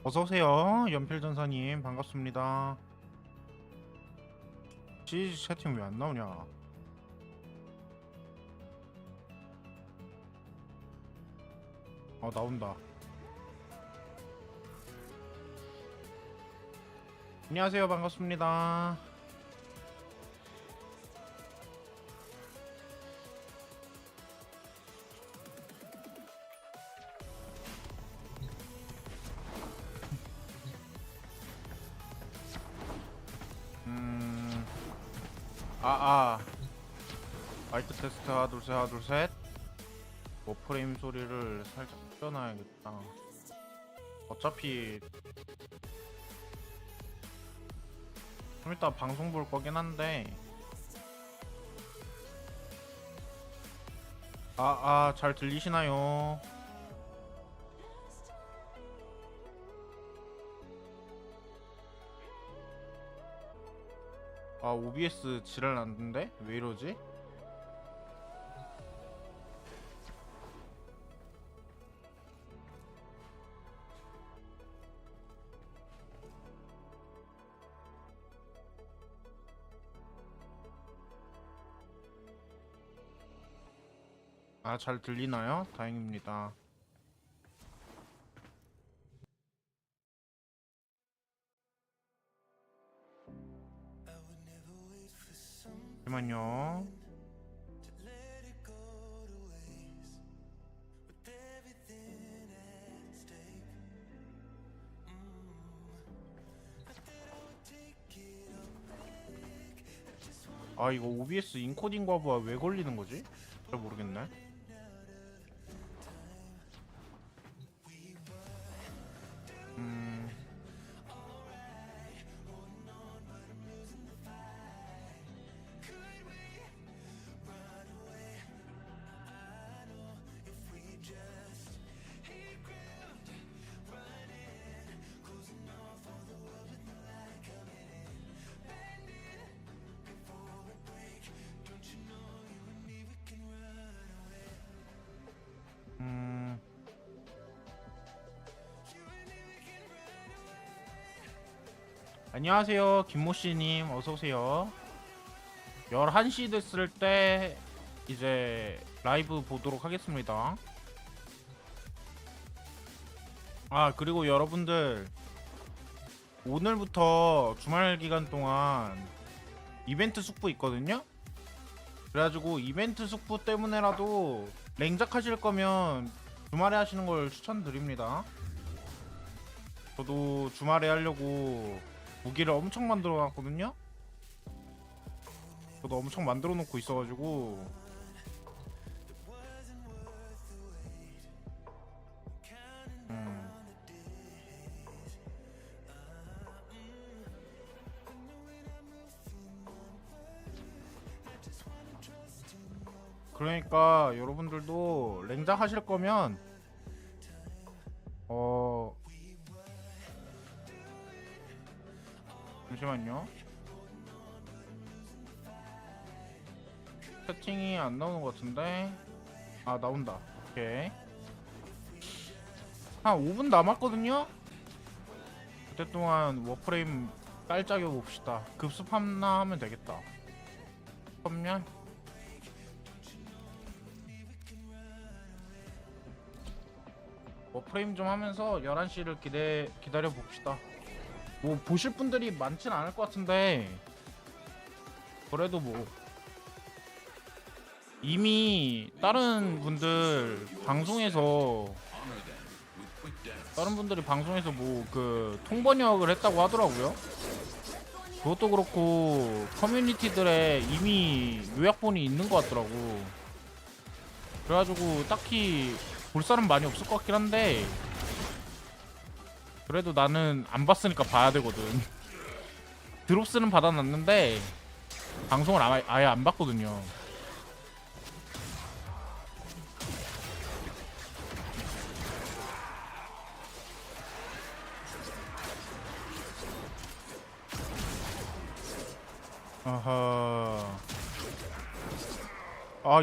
어서오세요 연필전사님 반갑습니다. CG 채팅 왜 안 나오냐. 나온다. 안녕하세요 반갑습니다. 마이크 테스트 하나 둘셋 하나 둘셋. 워프레임 소리를 살짝 줄여놔야겠다. 어차피 좀 이따 방송 볼 거긴 한데 잘 들리시나요? OBS 지랄 났는데? 왜 이러지? 잘 들리나요? 다행입니다. 잠시만요. 이거 OBS 인코딩 과부하 왜 걸리는 거지? 잘 모르겠네. 안녕하세요 김모씨님 어서오세요. 11시 됐을 때 이제 라이브 보도록 하겠습니다. 그리고 여러분들 오늘부터 주말 기간 동안 이벤트 숙부 있거든요. 그래가지고 이벤트 숙부 때문에라도 랭작 하실 거면 주말에 하시는 걸 추천드립니다. 저도 주말에 하려고 무기를 엄청 만들어 놨거든요. 저도 엄청 만들어 놓고 있어가지고 그러니까 여러분들도 랭작 하실 거면 잠시만요. 채팅이 안 나오는 것 같은데. 나온다. 오케이. 한 5분 남았거든요. 그때 동안 워프레임 깔짝여 봅시다. 급습 하나 하면 되겠다. 그러면 워프레임 좀 하면서 11시를 기다려 봅시다. 뭐 보실 분들이 많진 않을 것 같은데 그래도 뭐 이미 다른 분들이 방송에서 뭐 그 통번역을 했다고 하더라고요. 그것도 그렇고 커뮤니티들에 이미 요약본이 있는 것 같더라고. 그래가지고 딱히 볼 사람 많이 없을 것 같긴 한데 그래도 나는 안 봤으니까 봐야 되거든. 드롭스는 받아놨는데 방송을 아예 안 봤거든요.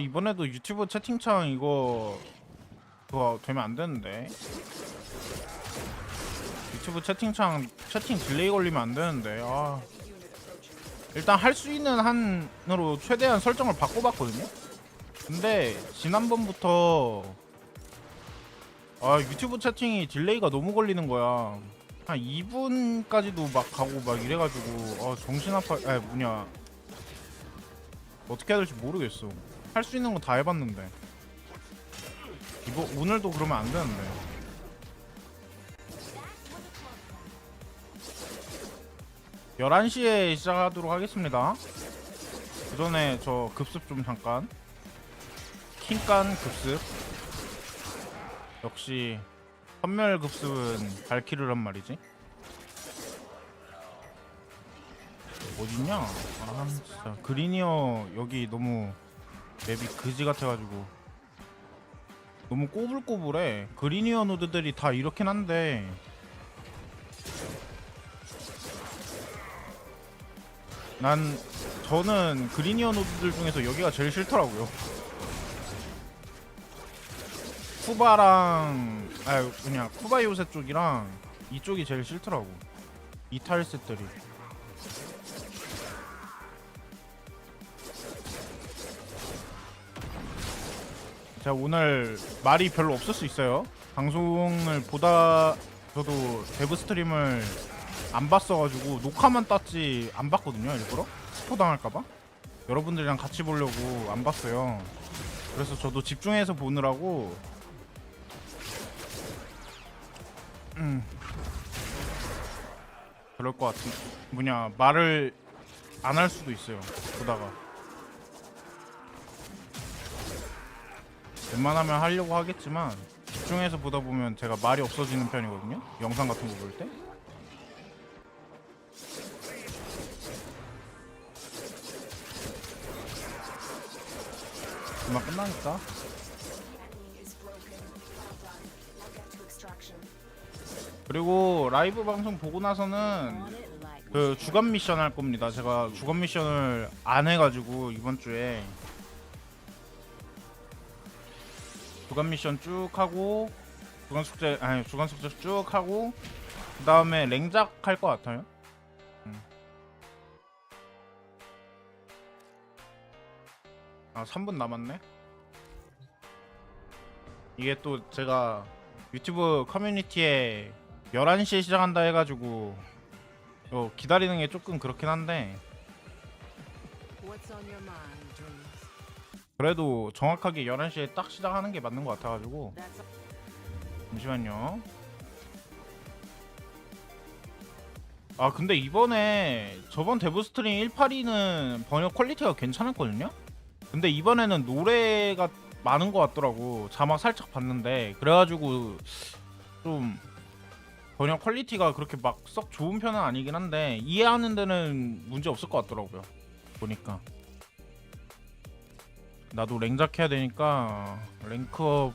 이번에도 유튜브 채팅창 그거 되면 안 되는데. 유튜브 채팅창 채팅 딜레이 걸리면 안 되는데. 아. 일단 할 수 있는 한으로 최대한 설정을 바꿔봤거든요. 근데 지난번부터 유튜브 채팅이 딜레이가 너무 걸리는 거야. 한 2분까지도 막 가고 막 이래가지고 정신 아파. 뭐냐, 어떻게 해야 될지 모르겠어. 할 수 있는 거 다 해봤는데 오늘도 그러면 안 되는데. 11시에 시작하도록 하겠습니다. 그 전에 저 급습 좀 잠깐. 킹깐 급습. 역시 선멸 급습은 발키르란 말이지. 어딨냐? 아 진짜 그리니어 여기 너무 맵이 그지 같아가지고 너무 꼬불꼬불해. 그리니어 노드들이 다 이렇긴 한데 저는 그리니어 노드들 중에서 여기가 제일 싫더라고요. 쿠바랑 그냥 쿠바 요새 쪽이랑 이쪽이 제일 싫더라고. 이 타일셋들이. 제가 오늘 말이 별로 없을 수 있어요. 방송을 보다 저도 데브스트림을 안 봤어가지고 녹화만 땄지 안 봤거든요. 일부러 스포 당할까봐 여러분들이랑 같이 보려고 안 봤어요. 그래서 저도 집중해서 보느라고 그럴 것 같은. 뭐냐, 말을 안 할 수도 있어요. 보다가 웬만하면 하려고 하겠지만 집중해서 보다 보면 제가 말이 없어지는 편이거든요. 영상 같은 거 볼 때. 금방 끝나니까. 그리고 라이브 방송 보고 나서는 그 주간 미션 할 겁니다. 제가 주간 미션을 안 해가지고 이번 주에 주간 미션 쭉 하고 주간 숙제 쭉 하고 그 다음에 랭작 할 것 같아요. 3분 남았네. 이게 또 제가 유튜브 커뮤니티에 11시에 시작한다 해가지고 기다리는 게 조금 그렇긴 한데 그래도 정확하게 11시에 딱 시작하는 게 맞는 것 같아가지고. 잠시만요. 근데 이번에 저번 데브스트림 182는 번역 퀄리티가 괜찮았거든요. 근데 이번에는 노래가 많은 것 같더라고. 자막 살짝 봤는데 그래가지고 좀 번역 퀄리티가 그렇게 막 썩 좋은 편은 아니긴 한데 이해하는 데는 문제 없을 것 같더라고요. 보니까 나도 랭작 해야 되니까 랭크업으로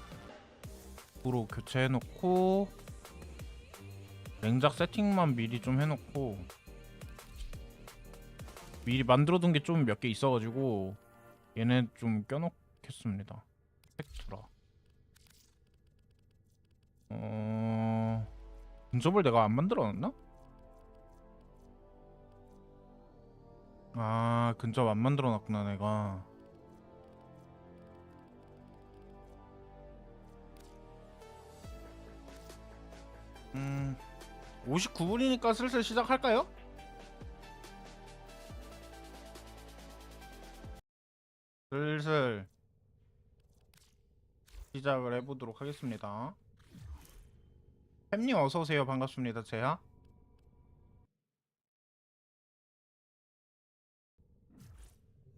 교체해놓고 랭작 세팅만 미리 좀 해놓고 미리 만들어둔 게 좀 몇 개 있어가지고 얘네 좀 껴놓겠습니다. 팩트라. 근접을 내가 안 만들어놨나? 근접 안 만들어놨구나 내가. 59분이니까 슬슬 시작할까요? 슬슬 시작을 해보도록 하겠습니다. 햄님 어서오세요. 반갑습니다. 제야.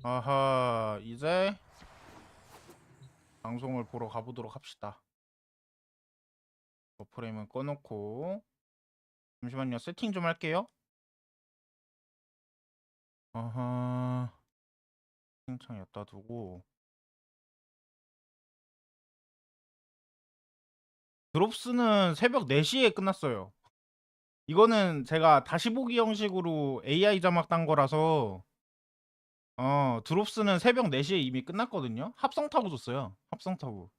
아하, 이제 방송을 보러 가보도록 합시다. 워프레임은 꺼놓고 잠시만요. 세팅 좀 할게요. 아하, 세팅창 였다 두고 드롭스는 새벽 4시에 끝났어요. 이거는 제가 다시 보기 형식으로 AI 자막 딴 거라서 드롭스는 새벽 4시에 이미 끝났거든요. 합성 타고 줬어요. 합성 타고.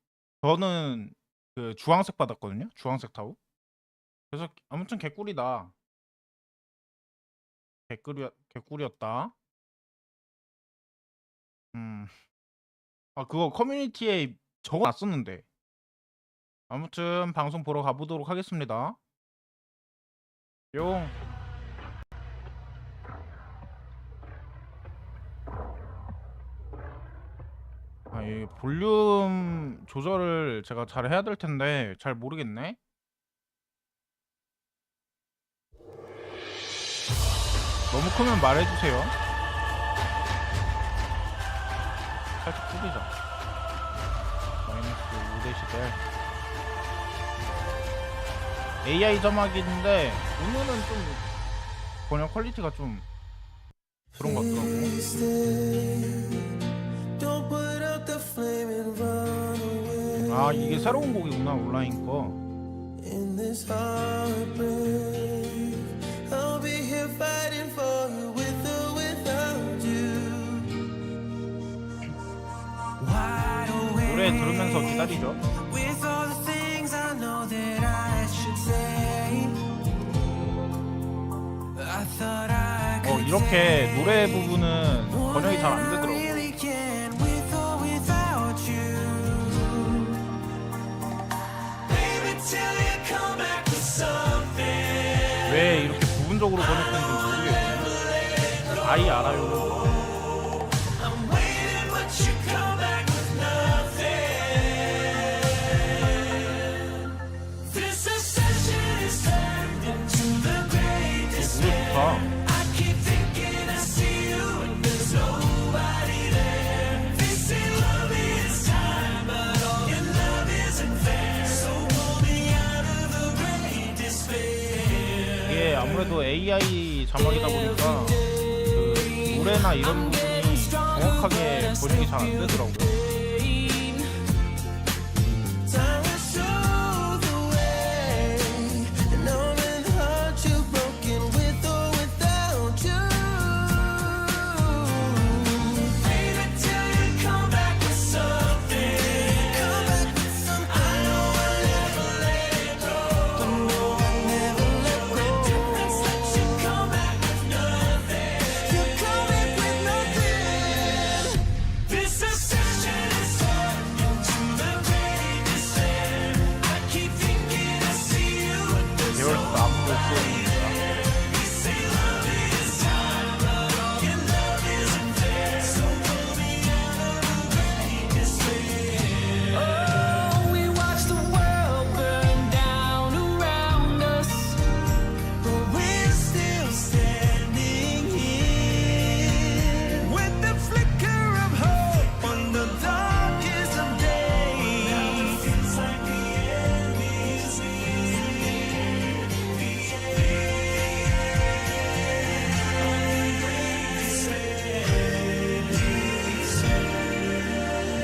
저는 그 주황색 받았거든요. 주황색 타고. 그래서 아무튼 개꿀이다. 개꿀이었다. 아 그거 커뮤니티에 적어놨었는데. 아무튼 방송 보러 가보도록 하겠습니다. 용. 아, 이 볼륨 조절을 제가 잘 해야 될 텐데 잘 모르겠네. 너무 크면 말해주세요. 살짝 줄이자. 마이너스 5대 시대. AI 자막인데 오늘은 좀 번역 퀄리티가 좀 그런 것 같더라고. 아 이게 새로운 곡이구나 온라인 거. 노래 들으면서 기다리죠. 이렇게 노래 부분은 번역이 잘 안 되더라고. 왜 이렇게 부분적으로 번역된지 모르겠거든요. 아이 알아요. 이게 아무래도 AI 자막이다 보니까 그 노래나 이런 부분이 정확하게 번역이 잘 안 되더라고요.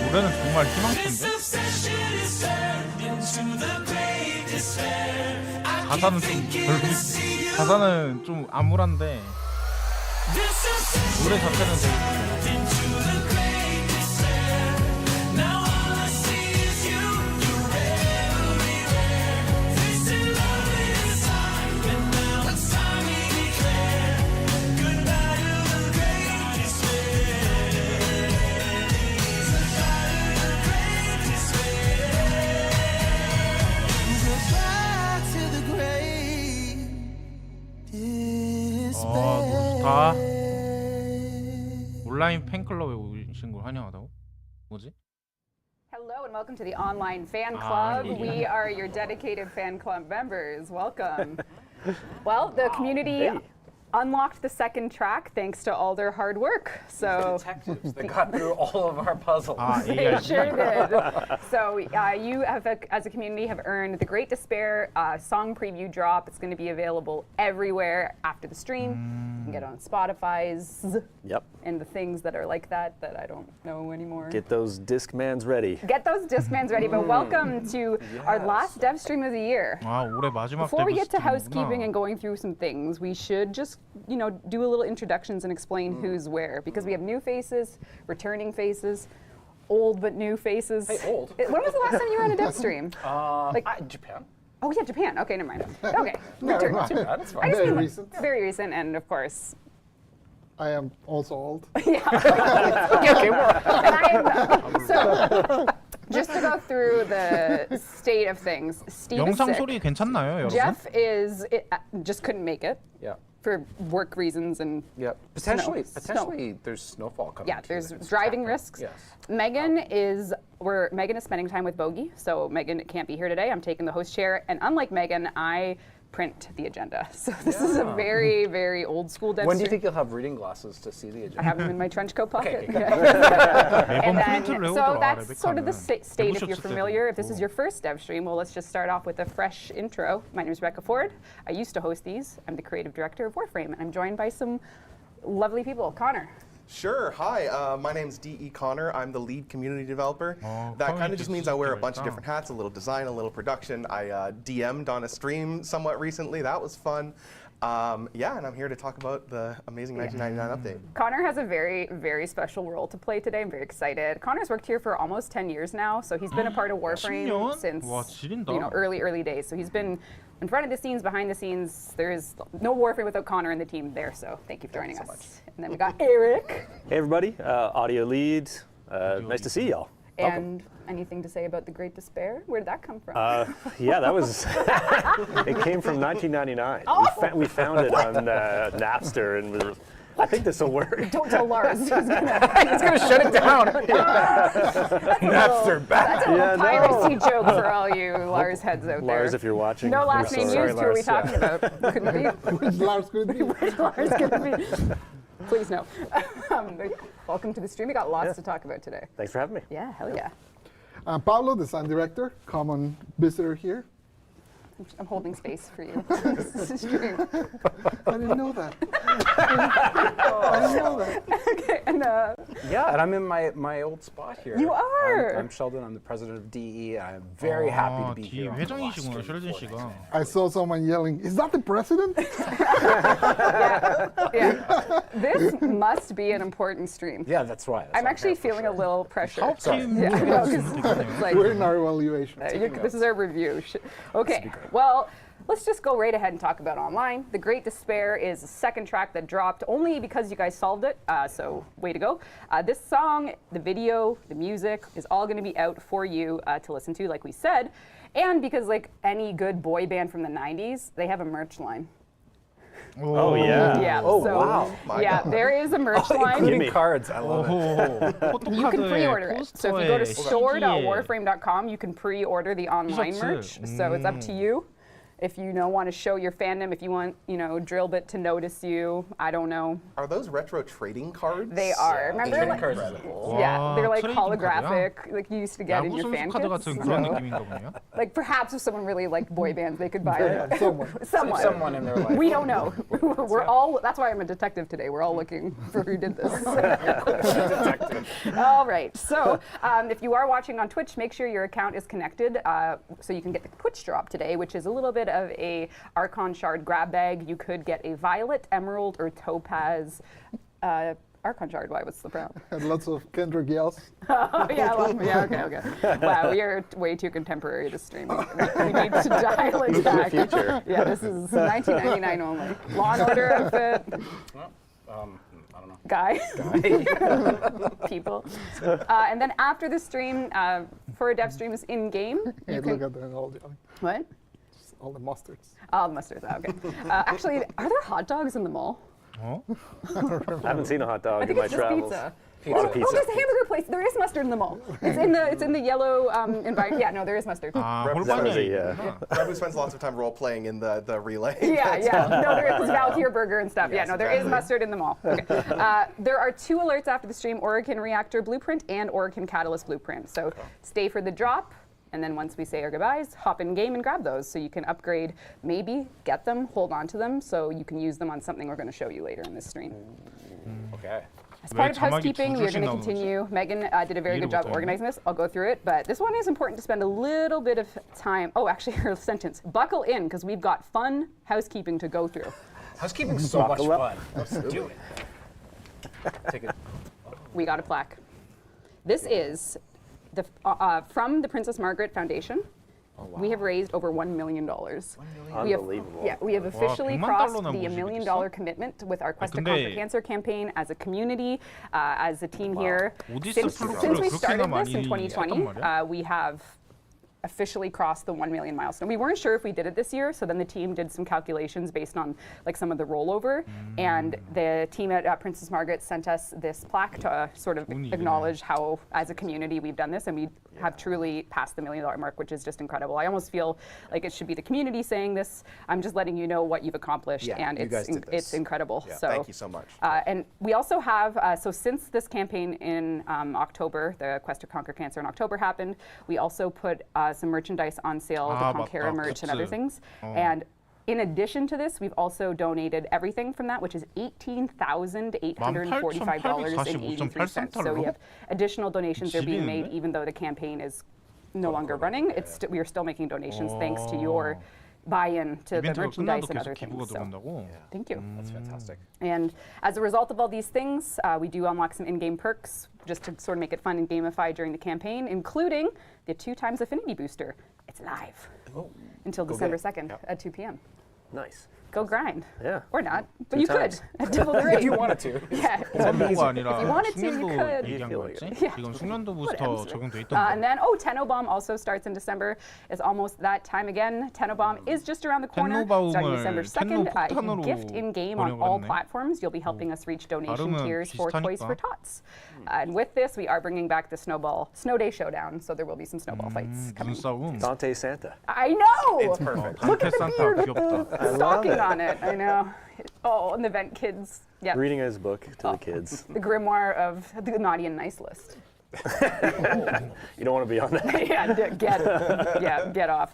노래는 정말 희망찬데? 가사는 좀 별로 가사는 좀 암울한데 노래 자체는 되게 좋다. 온라인 팬클럽에 오신 걸 환영하다고? 뭐지? Hello and welcome to the online fan club. We are your dedicated fan club members. Welcome. Well, the community unlocked the second track thanks to all their hard work. So detectives that got through all of our puzzles. they sure did. So you have, as a community, have earned the Great Despair song preview drop. It's going to be available everywhere after the stream. You can get it on Spotify's. Yep. And the things that are like that I don't know anymore. Get those Discmans ready. Get those Discmans ready. But welcome to our last dev stream of the year. 아, 올해 마지막 Before we get to 데브스트림이구나. housekeeping and going through some things, we should just, do a little introductions and explain who's where, because we have new faces, returning faces, old but new faces. Hey, old. When was the last time you were on a dev stream? Japan. Oh yeah, Japan. Okay, never mind. Okay, Never return. mind. That's I fine. just Very mean recent. very recent, and of course, I am also old. okay, well, and so just to go through the state of things, Steve is 영상 sick. 소리 괜찮나요, 여러분? Jeff just couldn't make it Yeah. for work reasons and Yep. Potentially, Snow. there's snowfall coming. yeah, too there's that could driving happen. risks. Yes. Megan is spending time with Bogey, so Megan can't be here today. I'm taking the host chair, and unlike Megan, I print the agenda. So this is a very, very old school dev When do you stream. think you'll have reading glasses to see the I agenda? have them in my trench coat pocket. Okay, 매번 And then, 프린트를 so 해오더라, that's sort of the 레베카는. state if you're 데브스트림 familiar. If this 때도. is your first dev stream, well, let's just start off with a fresh intro. My name is Rebecca Ford. I used to host these. I'm the creative director of Warframe, and I'm joined by some lovely people. Connor. Sure. Hi, my name's D.E. Connor. I'm the lead community developer. Oh, That kind community of just means I wear a bunch of developer. different hats, a little design, a little production. I DM'd on a stream somewhat recently. That was fun. Yeah, and I'm here to talk about the amazing 1999 update. Connor has a very, very special role to play today. I'm very excited. Connor's worked here for almost 10 years now, so he's been a part of Warframe 10년? since 와, 지린다. early days. So he's been in front of the scenes, behind the scenes. There is no Warframe without Connor and the team there. So thank you for joining us. And then we got Eric. Hey everybody, audio lead. Nice to see y'all. And anything to say about the Great Despair? Where did that come from? Yeah, that was. It came from 1999. We found it on Napster, and we were. I think this will work. Don't tell Lars. He's gonna Shut it down. Napster back. That's a little piracy joke for all you Lars heads out there. Lars, if you're watching. No we're last name sorry. used. Who are we Lars, talking about? Couldn't it be? Which Lars could be? Which Lars could it be? Please no. Welcome to the stream. We got lots to talk about today. Thanks for having me. Yeah, hell yeah. Pablo, design director, common visitor here. I'm holding space for you. This is stream. I didn't know that. I didn't know that. Okay, and Yeah, and I'm in my old spot here. You are. I'm Sheldon. I'm the president of DE. I'm very happy to be D here. on the last 회장이시구나, stream 셜든 for 씨가. I saw someone yelling, "Is that the president?" yeah, this must be an important stream. Yeah, that's right. I'm actually feeling a little pressure. 팀 Yeah, I know, 'cause it's like, We're in our evaluation. this is our review. Okay, well, let's just go right ahead and talk about online. The Great Despair is the second track that dropped only because you guys solved it, so way to go. This song, the video, the music is all going to be out for you to listen to, like we said. And because like any good boy band from the 90s, they have a merch line. Oh yeah. Yeah, Oh so, wow. Yeah, there is a merch line. Including cards. I love it. You can pre-order it. So if you go to store.warframe.com, you can pre-order the online 티셔츠. merch. So it's up to you. If you want to show your fandom, if you want, Drillbit to notice you, I don't know. Are those retro trading cards? They are. Remember, Trading like, cards are really cool. yeah, they're like 트레이딩 holographic, like you used to get in 야구 your fan 선수 카드 kits. 같은 그런 So, 느낌인가 보네요. like perhaps if someone really liked boy bands, they could buy it. Someone. Someone in their life. We don't know. We're all. That's why I'm a detective today. We're all looking for who did this. All right. So if you are watching on Twitch, make sure your account is connected so you can get the Twitch drop today, which is a little bit of a Archon shard grab bag. You could get a violet, emerald, or topaz. Archon shard. Why? What's the problem? And lots of Kendrick yells. Oh yeah. Okay. Wow, we are way too contemporary this stream. We need to dial it back. future. Yeah, this is 1999 only. Law and Order outfit. I don't know. Guy. People. And then after the stream, for dev streams in game, Hey, you look can. at that, What? all the mustards. Oh, mustard. Okay. Actually, are there hot dogs in the mall? 어? I haven't seen a hot dog I in think my it's just travels. pizza. Pizza. Oh, there's a hamburger place. There is mustard in the mall. It's in the yellow environment. Yeah, no, there is mustard. 아, That was 골반이 a, Rebu spends lots of time role playing in the relay. Yeah. No, there is Valkyr burger and stuff. Yeah, Yes, no, there is exactly. mustard in the mall. Okay. There are 2 alerts after the stream: Orokin Reactor Blueprint and Orokin Catalyst Blueprint. So stay for the drop, and then once we say our goodbyes, hop in game and grab those so you can upgrade. Maybe get them, hold on to them, so you can use them on something we're going to show you later in this stream. Okay. As part 왜 of 자막이 housekeeping, 두 we're 줄씩 going to 나오는 거지? continue. Megan did a very 이해를 good job 못하겠네. organizing this. I'll go through it, but this one is important to spend a little bit of time. Oh, actually, her sentence. Buckle in, because we've got fun housekeeping to go through. Housekeeping's so much Buckle up. fun. Let's do it. Take it. We got a plaque. This is from the Princess Margaret Foundation. We have raised over $1 million. We have, Unbelievable. yeah, we have officially $100만 crossed 달러나 the $1 million 모시겠어? commitment with our Quest to 근데- Conquer Cancer campaign as a community, as a team here. 오디스 Since 플러스를 we 그렇게나 started this 많이 in 했단 2020, 말이야? we have officially crossed the 1 million milestone. We weren't sure if we did it this year, so then the team did some calculations based on like some of the rollover, and the team at Princess Margaret sent us this plaque to sort of 돈이 acknowledge how, as a community, we've done this, and we have truly passed the $1 million mark, which is just incredible. I almost feel like it should be the community saying this. I'm just letting you know what you've accomplished, Yeah, and you guys did this. it's incredible. Yeah, So thank you so much. and we also have, so since this campaign in October, the Quest to Conquer Cancer in October happened, we also put some merchandise on sale, Ah, the Conquera 맞다, merch and other 굿즈. things. And in addition to this, we've also donated everything from that, which is $18,845.83. So we have additional donations are being made, 지리는데? even though the campaign is no longer running. We are still making donations thanks to your buy-in to the 이벤트가 merchandise 끝나도 and 계속 other 기부가 things. So 들어온다고? thank you. That's fantastic. And as a result of all these things, we do unlock some in-game perks just to sort of make it fun and gamified during the campaign, including the 2x Affinity Booster. It's live until December 2nd at 2 p.m. Nice. Go grind. Yeah. Or not, but Two you times. could at double the rate. If you wanted to. Yeah. 선도가 아니라 If you wanted to, you 숙련도 could. 얘기한 feel 거였지? Yeah. 지금 숙련도 부스터 Whatever. 적용돼 And 있던데. then, Tenobomb also starts in December. It's almost that time again. Tenobomb is just around the corner. Starting December 2nd. If you 텐노 gift in-game on all 번역을 했네. platforms, you'll be helping us reach donation 발음은 tiers for Toys for 비슷하니까. Tots. And with this, we are bringing back the Snow Day Showdown, so there will be some snowball fights coming. 눈싸움. Dante Santa. I know! It's perfect. 단테 산타 귀엽다. Stalking on it, I know. Oh, and the Vent Kids. Yeah. Reading his book to the kids. The grimoire of the naughty and nice list. You don't want to be on that. Get off.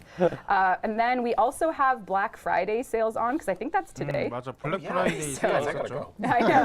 And then we also have Black Friday sales on, because I think that's today. 맞아, 블랙 Yeah, 프라이데이 so I gotta 있었죠. go. I know.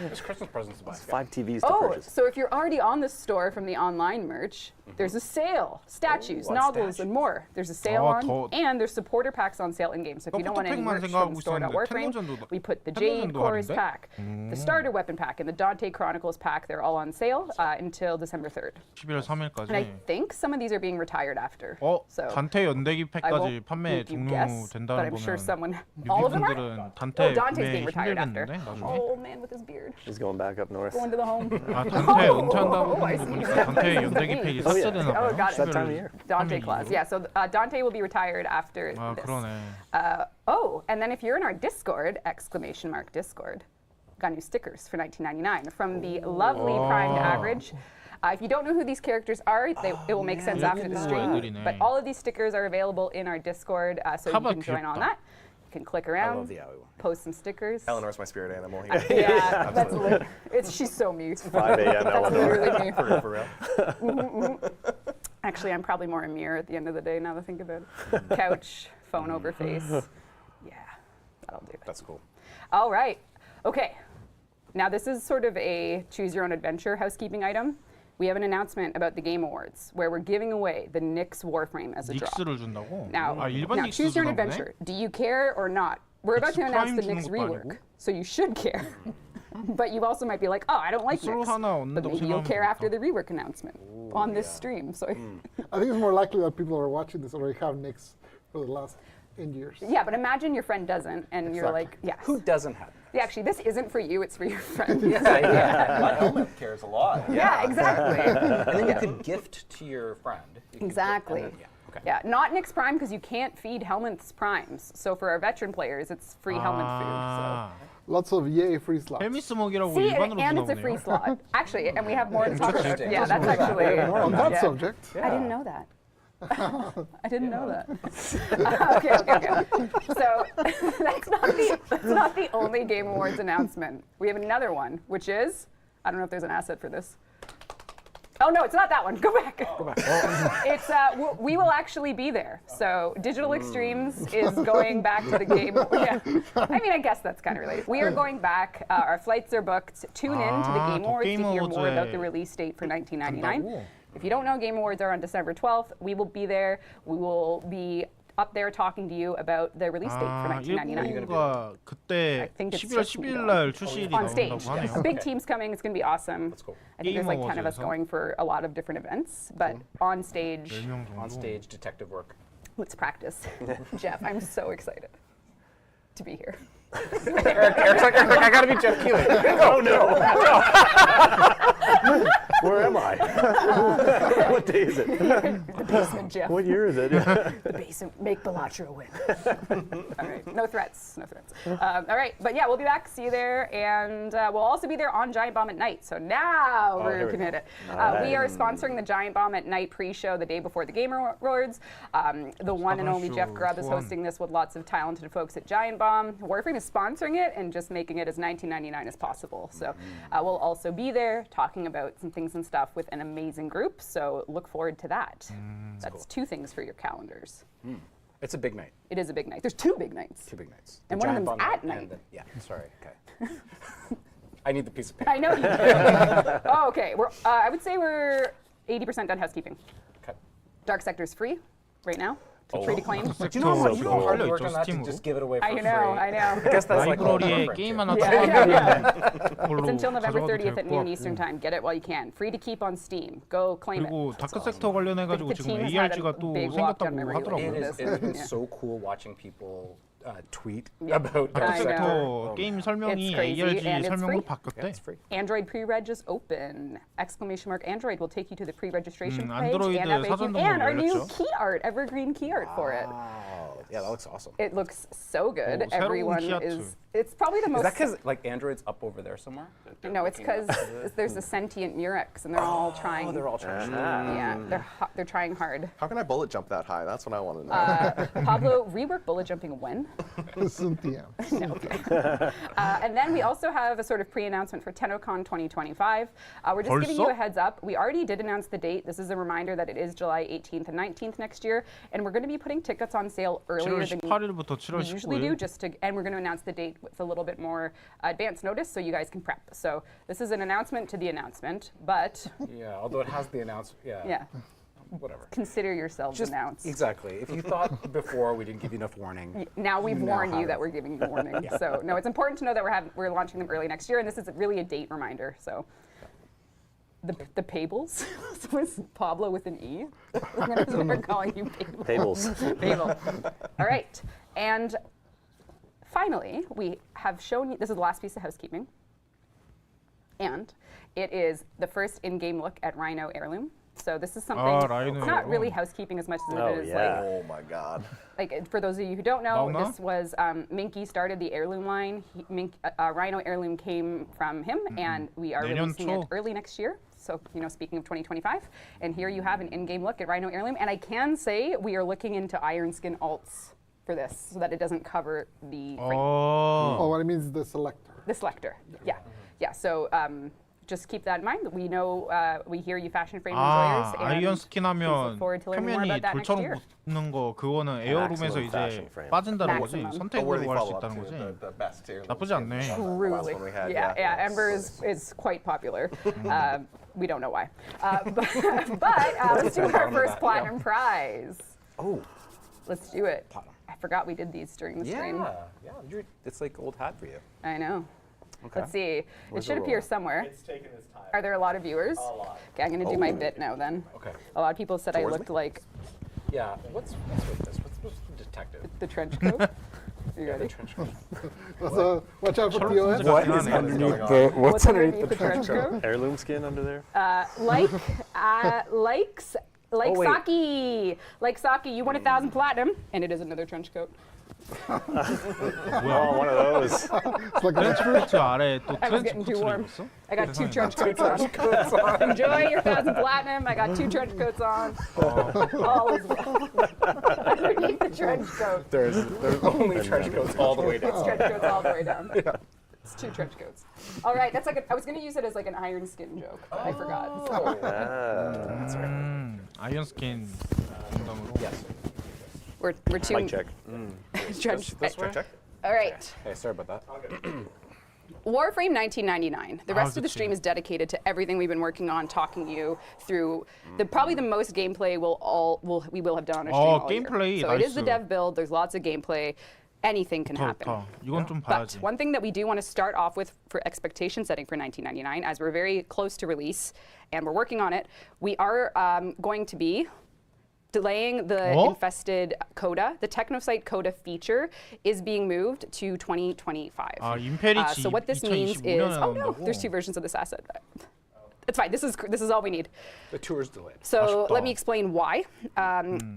There's Christmas presents to buy. 5 TVs to Oh, purchase. so if you're already on the store from the online merch, there's a sale. Statues, what novels, statues? and more. There's a sale 아, on, 더- and there's supporter packs on sale in game. So if you don't want any 포토팩만 merch 생각하고 from the store 있었는데 Warframe, 텐노전도 we put the Jade 텐노전도 Cores 할인데? pack, the starter weapon pack, and the Dante Chronicles pack. They're all on sale until December 3rd. 11월 3일까지. And I think some of these are being retired after. So 단테 연대기 I won't 팩까지 판매 make you guess, but 종료된다는 I'm sure 거면 someone, all of them are? 유비분들은 단테 Oh, Dante's 구매 being retired after. 힘들겠는데 나중에? Oh, man with his beard. He's going back up north. Going to the home. 아 단테 은퇴한다고 Oh, I 하는 거 see. 보니까 단테 연대기 팩이 Oh, yeah. 삭제되나 봐요. Oh, got it. That time of year. Dante 3일 class. 이후로. Yeah, so Dante will be retired after 아 this. 그러네. And then if you're in our Discord, Discord, got new stickers for $19.99 from the lovely Prime to Average. If you don't know who these characters are, it will make sense after the stream. 애들이네. But all of these stickers are available in our Discord, so you 카바 can join on 귀엽다. that. You can click I love around, the alley one. post some stickers. Eleanor's my spirit animal. Yeah, that's she's so me. 5 a.m. That's Eleanor. literally me. For real. Actually, I'm probably more a mirror at the end of the day now that I think about it. Couch, phone over face. Yeah, that'll do it. That's cool. All right. Okay. Now, this is sort of a choose your own adventure housekeeping item. We have an announcement about the Game Awards where we're giving away the Nyx Warframe as a draw. 닉스를 준다고? Now, 아 일반 닉스 choose your own 주나 보네? adventure. Do you care or not? We're about to 닉스 announce the 프라임 Nyx 주는 것도 rework, 아니고? so you should care. But you also might be like, oh, I don't like 스스로 Nyx. 하나 But 얻는다고 maybe you'll 생각하면 care 되니까. after the rework announcement on this stream. So, I think it's more likely that people who are watching this already have Nyx for the last 8 years. yeah, but imagine your friend doesn't, and you're Exactly. like, yeah. Who doesn't have Yeah, actually, this isn't for you, it's for your friend. My helmet cares a lot. Yeah, exactly. And then you could gift to your friend. You could Exactly. gift- and then- yeah, okay. Yeah, not Nyx Prime because you can't feed Helmets Primes. So for our veteran players, it's free helmet 아, Lots of yay free slots. 헬미스 먹이라고 food. So. See, 일반으로 and 주나 it's a free 보네요. slot. Actually, and we have more to talk about. Interesting. Yeah, that's actually. On that yeah. subject, I didn't know that. I didn't know that. Okay. So that's not the only Game Awards announcement. We have another one, which is, I don't know if there's an asset for this. Oh no, it's not that one. Go back. It's we will actually be there. So Digital Extremes is going back to the game. Yeah. I mean, I guess that's kind of related. We are going back. Our flights are booked. Tune in to the Game 또 Awards to 게임 hear more about 어워즈에 the release date for 1999. 간다고? If you don't know, Game Awards are on December 12th. We will be there. We will be up there talking to you about the release date for 1999. 1999가 그때 I think it's 11월 just me 10일 날 출시일이 On stage. 나온다고 하네요. A big team's coming. It's going to be awesome. That's cool. I think there's like 10 of us Game going for a lot of different events, but on stage, 10명 정도. On stage detective work. let's practice. Jeff, I'm so excited to be here. Eric's like, I gotta be Jeff Keighley. Oh no! Where am I? What day is it? The basement, Jeff. What year is it? The basement. Make Bellagio win. All right. No threats. No threats. All right. But yeah, we'll be back. See you there. And we'll also be there on Giant Bomb at Night. So now here we're we committed. go. We are sponsoring the Giant Bomb at Night pre-show the day before the Game Awards. The one and only Jeff Grubb is hosting this with lots of talented folks at Giant Bomb. Warframe is sponsoring it and just making it as 1999 as possible. So we'll also be there talking about some things and stuff with an amazing group. So look forward to that. That's two things for your calendars. It's a big night. It is a big night. There's two big nights. Two big nights. And The one of Giant them's Bomb at night. and yeah. Sorry. Okay. I need the piece of paper. I know you do. Oh, okay. I would say we're 80% done housekeeping. Okay. Dark Sector's free right now. It's free to claim. Do you know how much So you know hard cool. work on that to 스팀으로. just give it away for I free? know. I know. I guess that's like 라이브러리에 게임 하나 Yeah, 추가하는 yeah. 걸로 It's until November 가져가도 30th 될 at 것 noon 같고. Eastern Time. Get it while you can. Free to keep on Steam. Go claim it. 그리고 다크섹터 관련해가지고 The 지금 team has had a ARG가 또 big walk down 생겼다고 memory lane. 하더라고요. This It has been yeah. so cool watching people tweet Yeah. about I Dark know. Sector. 다크섹터 게임 설명이 It's crazy, ARG and it's 설명으로 free. 바뀌었대. It's free. Android pre-reg is open! Exclamation mark Android will take you to the pre-registration page 안드로이드 and FAQ 사전 등록 and our new 열렸죠. key art, evergreen key art for it. Wow. Yeah, that looks awesome. It looks so good. 새로운 Everyone key art. is. It's probably the Is most. that because like Android's up over there somewhere? No, it's because there's a sentient Murex and they're all trying. Oh, they're all trying. Yeah, they're trying hard. How can I bullet jump that high? That's what I want to know. Pablo, rework bullet jumping when? Soon PM. And then we also have a sort of pre-announcement for TennoCon 2025. We're just giving you 벌써? a heads up. We already did announce the date. This is a reminder that it is July 18th and 19th next year, and we're going to be putting tickets on sale earlier 7월 than 18일부터 7월 we usually do, 19일. and we're going to announce the date with a little bit more advance notice so you guys can prep. So this is an announcement to the announcement, but Yeah, although it has the announcement. Yeah. yeah, Whatever. consider yourselves Just announced. exactly. If you thought before we didn't give you enough warning, Now we've You now warned you have that it. we're giving you warning. So no, it's important to know that we're launching them early next year, and this is really a date reminder. So the Pables, so it's Pablo with an E. I'm gonna start calling you Pables. Tables. Fable. All right, and finally we have shown you. This is the last piece of housekeeping, and it is the first in-game look at Rhino Heirloom. So this is something. Rhino It's not really Heirloom. housekeeping as much as Oh, it is yeah. Oh my God. like for those of you who don't know, Mauna? this was Minky started the heirloom line. Rhino Heirloom came from him, and we are 내년 releasing 초. it early next year. So, speaking of 2025, and here you have an in-game look at Rhino Heirloom. And I can say we are looking into Iron Skin alts for this, so that it doesn't cover the frame. 어. Oh, what it means is the selector. The selector. Yeah, yeah. So just keep that in mind. We know we hear you fashion frame 아, enjoyers, 아이언 and 스킨 please 하면 look forward to learning more 표면이 about that next year. 돌처럼 붙는 거 그거는 에어룸에서 Maximum 이제 fashion frame. 빠진다는 거지. Maximum. A 선택으로 worthy 할 수 follow-up 있다는 to 거지. the best heirloom 나쁘지 skin. 않네. Last Truly. one we had, yeah. Ember is quite popular. We don't know why. But let's do our first platinum prize. oh, Let's do it. Platinum. I forgot we did these during the stream. yeah. It's like old hat for you. I know. Okay. Let's see. Where's it should the appear roll? somewhere. It's taken its time. Are there a lot of viewers? A lot. Okay, I'm going to do my bit now then. Okay. A lot of people said I Towards looked me? like Yeah. What's with this? What's the detective? the trench coat. Are you The ready? trench coat. So watch out for POS. What is underneath What's underneath the trench coat? Heirloom skin under there? Like wait. Saki. Like Saki, you won 1,000 platinum, and it is another trench coat. Oh, one of those. It's like a 트렌치코트 아래 또 I was getting 트렌치코트를 too warm. 입었어? I got two trench coats on. Enjoy your 1,000 platinum. I got two trench coats on. All is well. Underneath the trench coat. There's only trench coats all the way down. It's trench coats all the way down. It's two trench coats. All right, that's like I was going to use it as like an iron skin joke, but I forgot. So. 아이언 스킨 농담으로. Yes. We're two Mic check. trench. This way? Check. All right. Hey, sorry about that. Warframe 1999. The rest of the 그치. stream is dedicated to everything we've been working on, talking you through probably the most gameplay we will have done on our stream all year. gameplay, So it is the 나이스. dev build. There's lots of gameplay. Anything can happen. 좋다. 이건 좀 But 봐야지. one thing that we do want to start off with for expectation setting for 1999, as we're very close to release and we're working on it, we are going to be delaying the infested coda. The Technosite coda feature is being moved to 2025. 아, 임페리치 So what this means is, 2025년에 oh no, 나온다고? there's 2 versions of this asset. It's fine. This is all we need. The tour is delayed. So 아쉽다. let me explain why.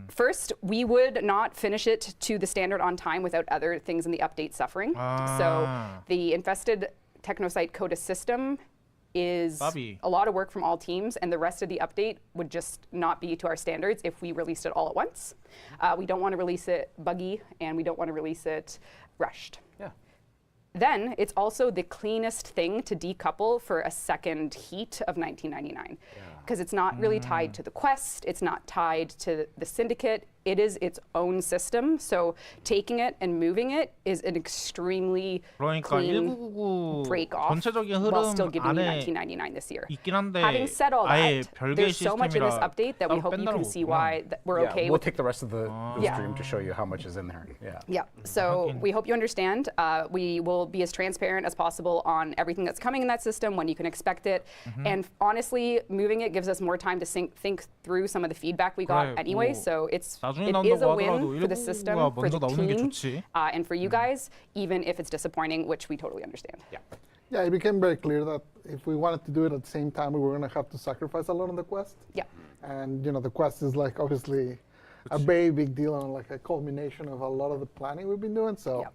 First, we would not finish it to the standard on time without other things in the update suffering. So the infested Technosite coda system is Bobby. a lot of work from all teams, and the rest of the update would just not be to our standards if we released it all at once. We don't want to release it buggy, and we don't want to release it rushed. Yeah. Then it's also the cleanest thing to decouple for a second heat of 1999, because it's not really tied to the quest, it's not tied to the syndicate, it is its own system. So taking it and moving it is an extremely 그러니까 clean 1999 break off 전체적인 while 흐름 still giving you 안에 1999 this year. 있긴 한데 Having said all 아예 that, 별개의 there's so much in this 시스템이라 update that we 따로 hope you 뺀다는 can see 거구나. why we're okay We'll with take the rest of the Yeah. stream to show you how much is in there. Yeah. Yeah, so we hope you understand. We will be as transparent as possible on everything that's coming in that system, when you can expect it. And honestly, moving it gives us more time to think through some of the feedback we got 그래, anyway. 뭐 So it 나중에 is a 나온다고 win 하더라도 for the system, 1999가 for the 먼저 나오는 게 team, 좋지. and for you guys, even if it's disappointing, which we totally understand. Yeah. Yeah, it became very clear that if we wanted to do it at the same time, we were going to have to sacrifice a lot on the quest. Yeah. And the quest is like obviously a very big deal and like a culmination of a lot of the planning we've been doing. So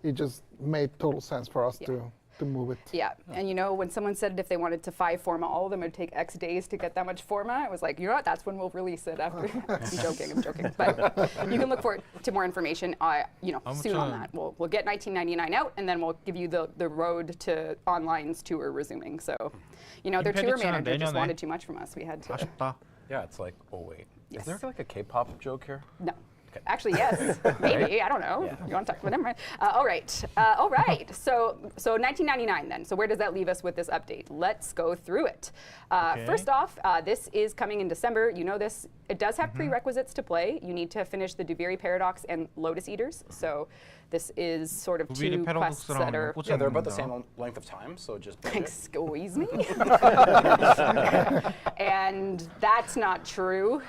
it just made total sense for us to move it. Yeah, and when someone said if they wanted to 5 forma all of them, it would take X days to get that much forma. I was like, you know what, that's when we'll release it after. I'm joking. But you can look forward to more information, soon on that. We'll get 1999 out, and then we'll give you the road to online's tour resuming. So, their tour 임페리치는 manager just 내년에. wanted too much from us. We had to. 아쉽다. Yeah, it's like, oh wait. Yes. Is there like a K-pop joke here? No. Actually, yes, maybe. I don't know. You want to talk about them, right? All right. So 1999 then. So where does that leave us with this update? Let's go through it. First off, this is coming in December. You know this. It does have prerequisites to play. You need to finish the Duviri Paradox and Lotus Eaters. So this is sort of 두비리 2 quests that are. 패러독스랑 Yeah, they're about the same length of time, so just binge it. Squeeze me. And that's not true.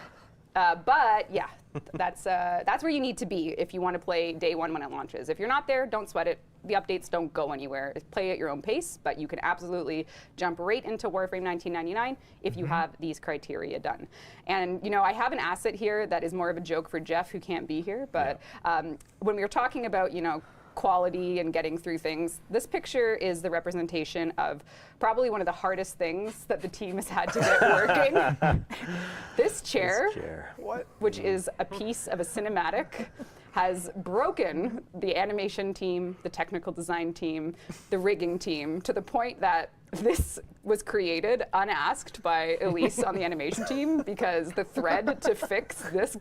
But yeah, that's where you need to be if you want to play day 1 when it launches. If you're not there, don't sweat it. The updates don't go anywhere. Play at your own pace, but you can absolutely jump right into Warframe 1999 if you have these criteria done. And I have an asset here that is more of a joke for Jeff, who can't be here. But when we were talking about quality and getting through things, this picture is the representation of probably one of the hardest things that the team has had to get working. This chair, which is a piece of a cinematic, has broken the animation team, the technical design team, the rigging team, to the point that this was created unasked by Elise on the animation team, because the thread to fix this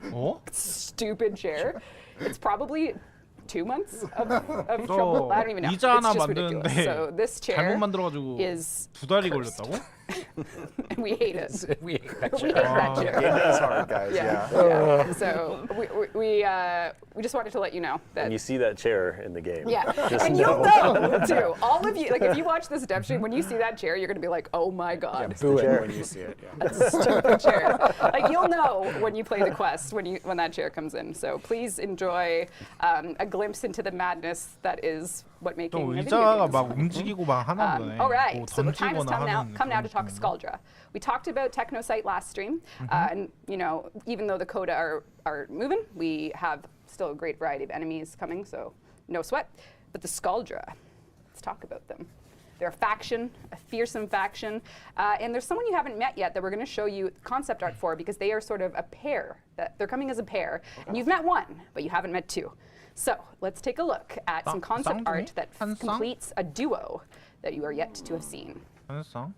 stupid chair, it's probably 2 months of trouble. I don't even know. It's 의자 하나 just ridiculous. So 만드는데 this chair 잘못 만들어가지고 is 2달이 cursed. 걸렸다고? And we hate it. We hate that We chair. hate that chair. Gaming is hard, guys. Yeah. Yeah. So we just wanted to let you know that. And you see that chair in the game. Yeah, Just and you'll know too. All of you, like if you watch this dev stream, when you see that chair, you're gonna be like, "Oh my god, Boo chair. it when you see it. Yeah. that's a stupid chair." Like you'll know when you play the quest when that chair comes in. So please enjoy a glimpse into the madness that is what making 또 a video 의자가 game 막 is. 움직이고 막 하나 보네. All right, 뭐 so the time has 던지거나 come now 하는 to talk 그런 Scaldra. We talked about Technosite last stream, and even though the coda are moving, we have still a great variety of enemies coming, so no sweat. But the Scaldra, let's talk about them. They're a faction, a fearsome faction, and there's someone you haven't met yet that we're going to show you concept art for, because they are sort of a pair. They're coming as a pair, and you've met 1, but you haven't met 2. So let's take a look at some concept art that completes a duo that you are yet to have seen. 한성?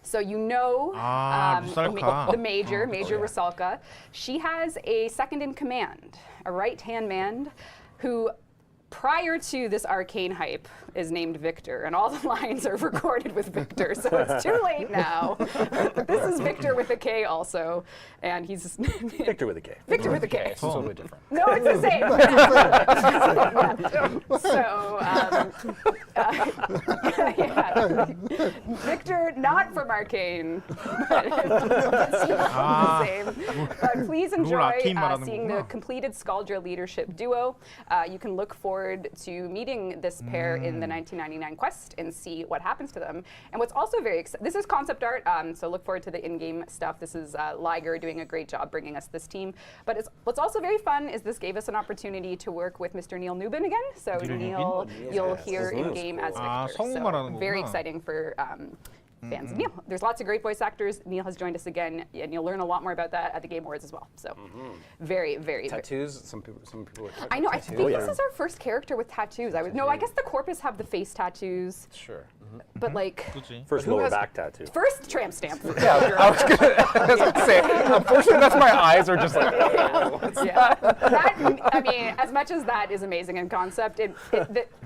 So 루살카. the Major Rusalka. She has a second in command, a right-hand man, who prior to this arcane hype is named Victor, and all the lines are recorded with Victor, so it's too late now. But this is Victor with a K also, and he's Victor with a K. Victor with a K. It's totally different. No, it's the same. So, yeah. Victor, not from Arcane, but it's the same. But please enjoy Arcane seeing the completed Scaldra leadership duo. You can look forward to meeting this pair in the 1999 quest and see what happens to them. And what's also very exciting, this is concept art, so look forward to the in-game stuff. This is Liger doing a great job bringing us this team. But what's also very fun is this gave us an opportunity to work with Mr. Neil Nubin again. So Neil, you'll hear in-game as Victor. So very exciting for fans of Neil. There's lots of great voice actors. Neil has joined us again, and you'll learn a lot more about that at the Game Awards as well. So very, very Tattoos. Some people would talk I know. I about think this is our first character with tattoos. I guess the Corpus have the face tattoos, Sure. but like First Who lower has- back tattoo. first tramp stamp. Yeah, I was gonna say. Unfortunately, that's my eyes are just like. Yeah. That, I mean, as much as that is amazing in concept,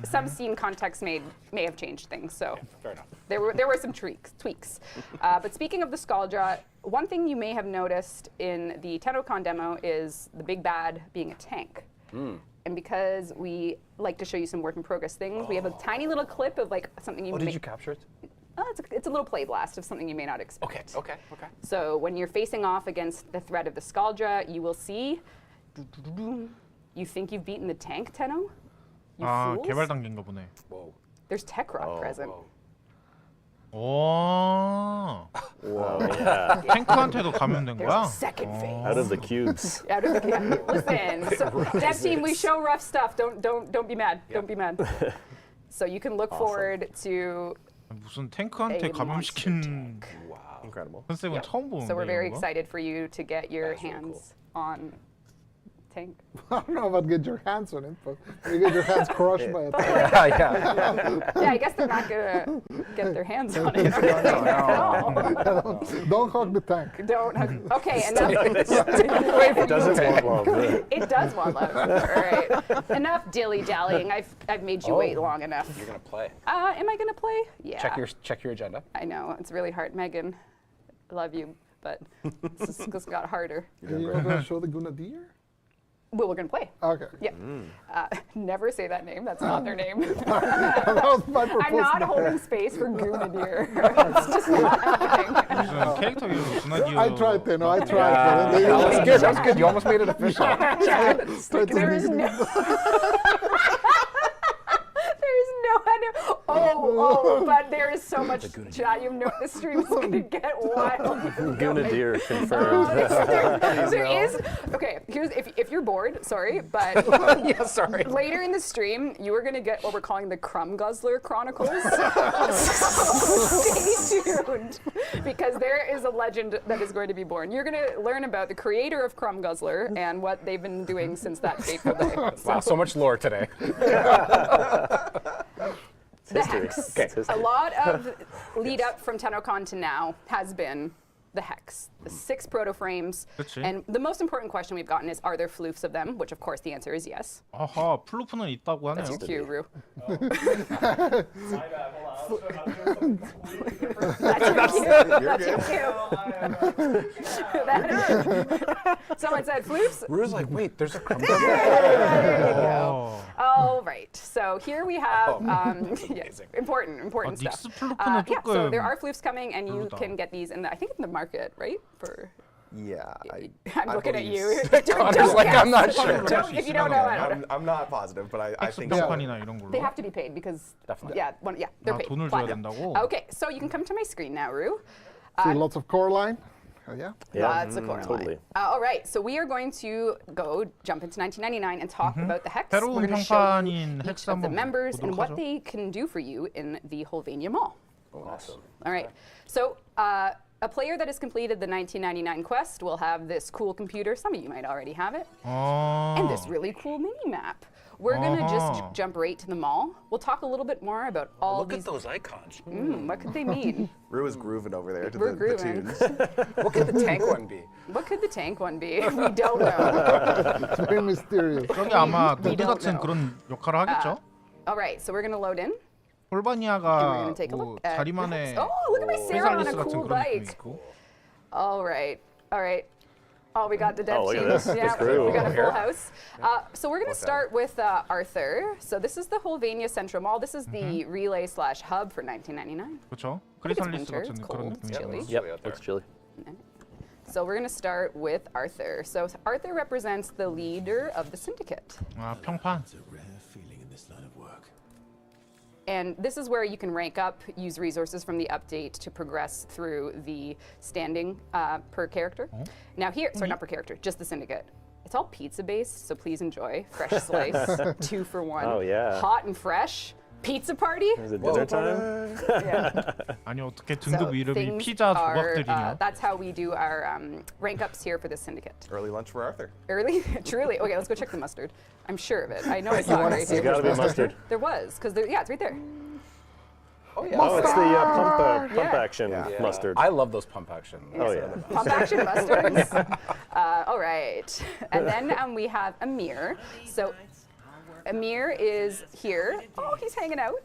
some scene context may have changed things. So Fair enough. there were some tweaks. But speaking of the Scaldra, one thing you may have noticed in the TennoCon demo is the big bad being a tank. And because we like to show you some work in progress things, we have a tiny little clip of like something you Oh, may. did you capture it? It's a little play blast of something you may not expect. Okay. So when you're facing off against the threat of the Scaldra, you will see. You think you've beaten the tank, Tenno? You 아, fools? 개발 단계인가 보네. Whoa. There's tech rock present. Whoa. 오. Whoa, yeah. 탱크한테도 감염된 There's 거야? a second phase. Out of the cubes. Out of the listen, so, dev team, we show rough stuff. Don't be mad. Don't be mad. So you can look forward to 무슨 탱크한테 a monster 감염시킨 tank. Incredible. 컨셉은 처음 보는데. So we're very 이런 거? excited for you to get your That's really hands on tank. I don't know about get your hands on it, but you get your hands crushed by it. Yeah. Yeah, I guess they're not gonna get their hands on it at all. Don't hug the tank. Don't hug. Okay, enough. It doesn't want love. It does want love. All right. Enough dilly-dallying. I've made you wait long enough. You're gonna play. Am I gonna play? Yeah. Check your agenda. I know, it's really hard. Megan, I love you, but this just got harder. Are you going to show the Gunadir? Well, we're gonna play. Okay. Yeah. Never say that name. That's not their name. That was my proposal. I'm not holding space for Gunadir. It's just not happening. 무슨 캐릭터 이름 무슨 I tried, Tenno. I tried. but they That was didn't- good. That was good. You almost made it official. Yeah. tried to There make is it- no. There's no end. Oh, but there is so much chat. You know, the stream is gonna get wild. Gunadir confirmed. There is. Okay, here's if you're bored. Sorry, but Yeah, sorry. later in the stream, you are going to get what we're calling the Crumb Guzzler Chronicles. Stay tuned, because there is a legend that is going to be born. You're going to learn about the creator of Crumb Guzzler and what they've been doing since that fateful day. Wow, so much lore today. The Hex. It's history. A lot of lead up from TennoCon to now has been the Hex, the 6 proto-frames. 그치. And the most important question we've gotten is, are there floofs of them? Which, of course, the answer is yes. 아하, 플루프는 있다고 하네요. That's your cue, Rue. You're That's good. your cue. Someone said floofs. Rue's like, wait, there's a crumb. There you 어. go. All right. So here we have important stuff. 닉스 플루프는 Yeah, so there 조금 are floofs coming, and you 별로다. can get these I think in the market, right? For Yeah. I'm looking at believe you. so. Connor's like, I'm not sure. If you don't know, I don't know. I'm not positive, but I think so. 엑스평판이나 이런 걸로. They have to be paid because Definitely. they're 아, paid. 돈을 줘야 platinum. 된다고? Okay, so you can come to my screen now, Rue. See lots of core line. Oh, yeah. Lots of core totally. all right, so we are going to jump into 1999 and talk about the Hex. We're 새로운 going to show 평판인 you each 헥스 of the 한번 members and 보도록 what 하죠. they can do for you in the Holvania Mall. Awesome. All right, so a player that has completed the 1999 quest will have this cool computer. Some of you might already have it. 아. And this really cool mini map. We're going to just Uh-huh. jump right to the mall. We'll talk a little bit more about all Look these. at those icons. What could they mean? Rue is grooving over there to We're the grooving. tunes. What could the tank one be? What could the tank one be? We don't know. It's very mysterious. 저기 아마 We 노드 don't 같은 know. 그런 역할을 하겠죠? All right, so we're gonna load in. And we're 폴바니아가 gonna take a 뭐 look at 자리만의 Oh, look at my Sarah on a 스페셜리스트 같은 cool 그런 느낌이 bike. 있고. All right, all right. Oh, we got the dev Oh, look at team. this. The Yeah, crew we got a over full here. house. So we're gonna start with Arthur. So this is the Holvania Central Mall. This is the relay / hub for 1999. 그렇죠? think it's 크리살리스 winter, 같은 it's 그런 cold, it's chilly. 느낌이죠. Yep, out there. looks chilly. So we're gonna start with Arthur. So Arthur represents the leader of the syndicate. 아 평판. And this is where you can rank up, use resources from the update to progress through the standing per character. Now here, sorry, not per character, just the syndicate. It's all pizza based, so please enjoy. Fresh slice, 2 for 1. Oh, yeah. Hot and fresh. Pizza party? Is it dinner time? Yeah. 아니 어떻게 So 등급 이름이 things 피자 are, 조각들이냐? that's how we do our rank ups here for the syndicate. Early lunch for Arthur. Early? Truly? Okay, let's go check the mustard. I'm sure of it. I know it's not right There's here. got to be mustard. There was, because yeah, it's right there. Oh yeah. Oh, it's the pump Yeah. action mustard. I love those pump action. Oh, yeah. Pump action mustards. All right. And then we have Amir. So Amir is here. Oh, he's hanging out.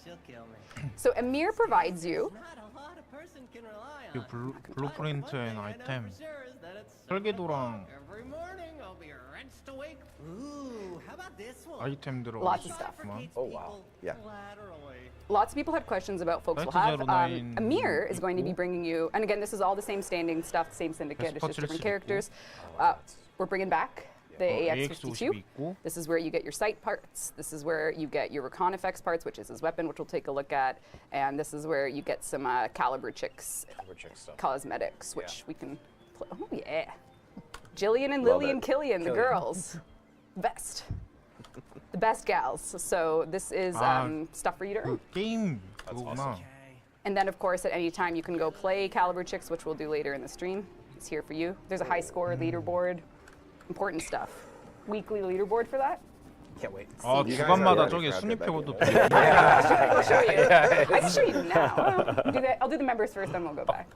She'll kill me. So Amir provides you Not a lot a person can rely 이 on. 블루프린트 앤 I know 아이템 for sure is that it's 설계도랑 every morning I'll be wrenched awake. Ooh, how about this one? 아이템 들어. Lots of stuff. Oh, wow. Yeah. Laterally. lots of people have questions about folks will Right to have. 09 Amir is going to be bringing you, and again, this is all the same standing stuff, the same syndicate, it's just different characters. We're bringing back the AX-52. 있고. This is where you get your sight parts. This is where you get your recon effects parts, which is his weapon, which we'll take a look at. And this is where you get some caliber chicks stuff. cosmetics, which we can play. Oh, yeah. Jillian and Love Lily it. and Killian, the Killian. girls. Best. The best gals. So this is stuff for you to earn. 게임 그거구나. And then, of course, at any time you can go play Caliber Chicks, which we'll do later in the stream. It's here for you. There's a high score leaderboard. Important stuff. Weekly leaderboard for that. Can't wait. 아 You guys 주간마다 are 저기 already 순위표도 I'll show you. I can show you now. I'll do the members first, then we'll go back.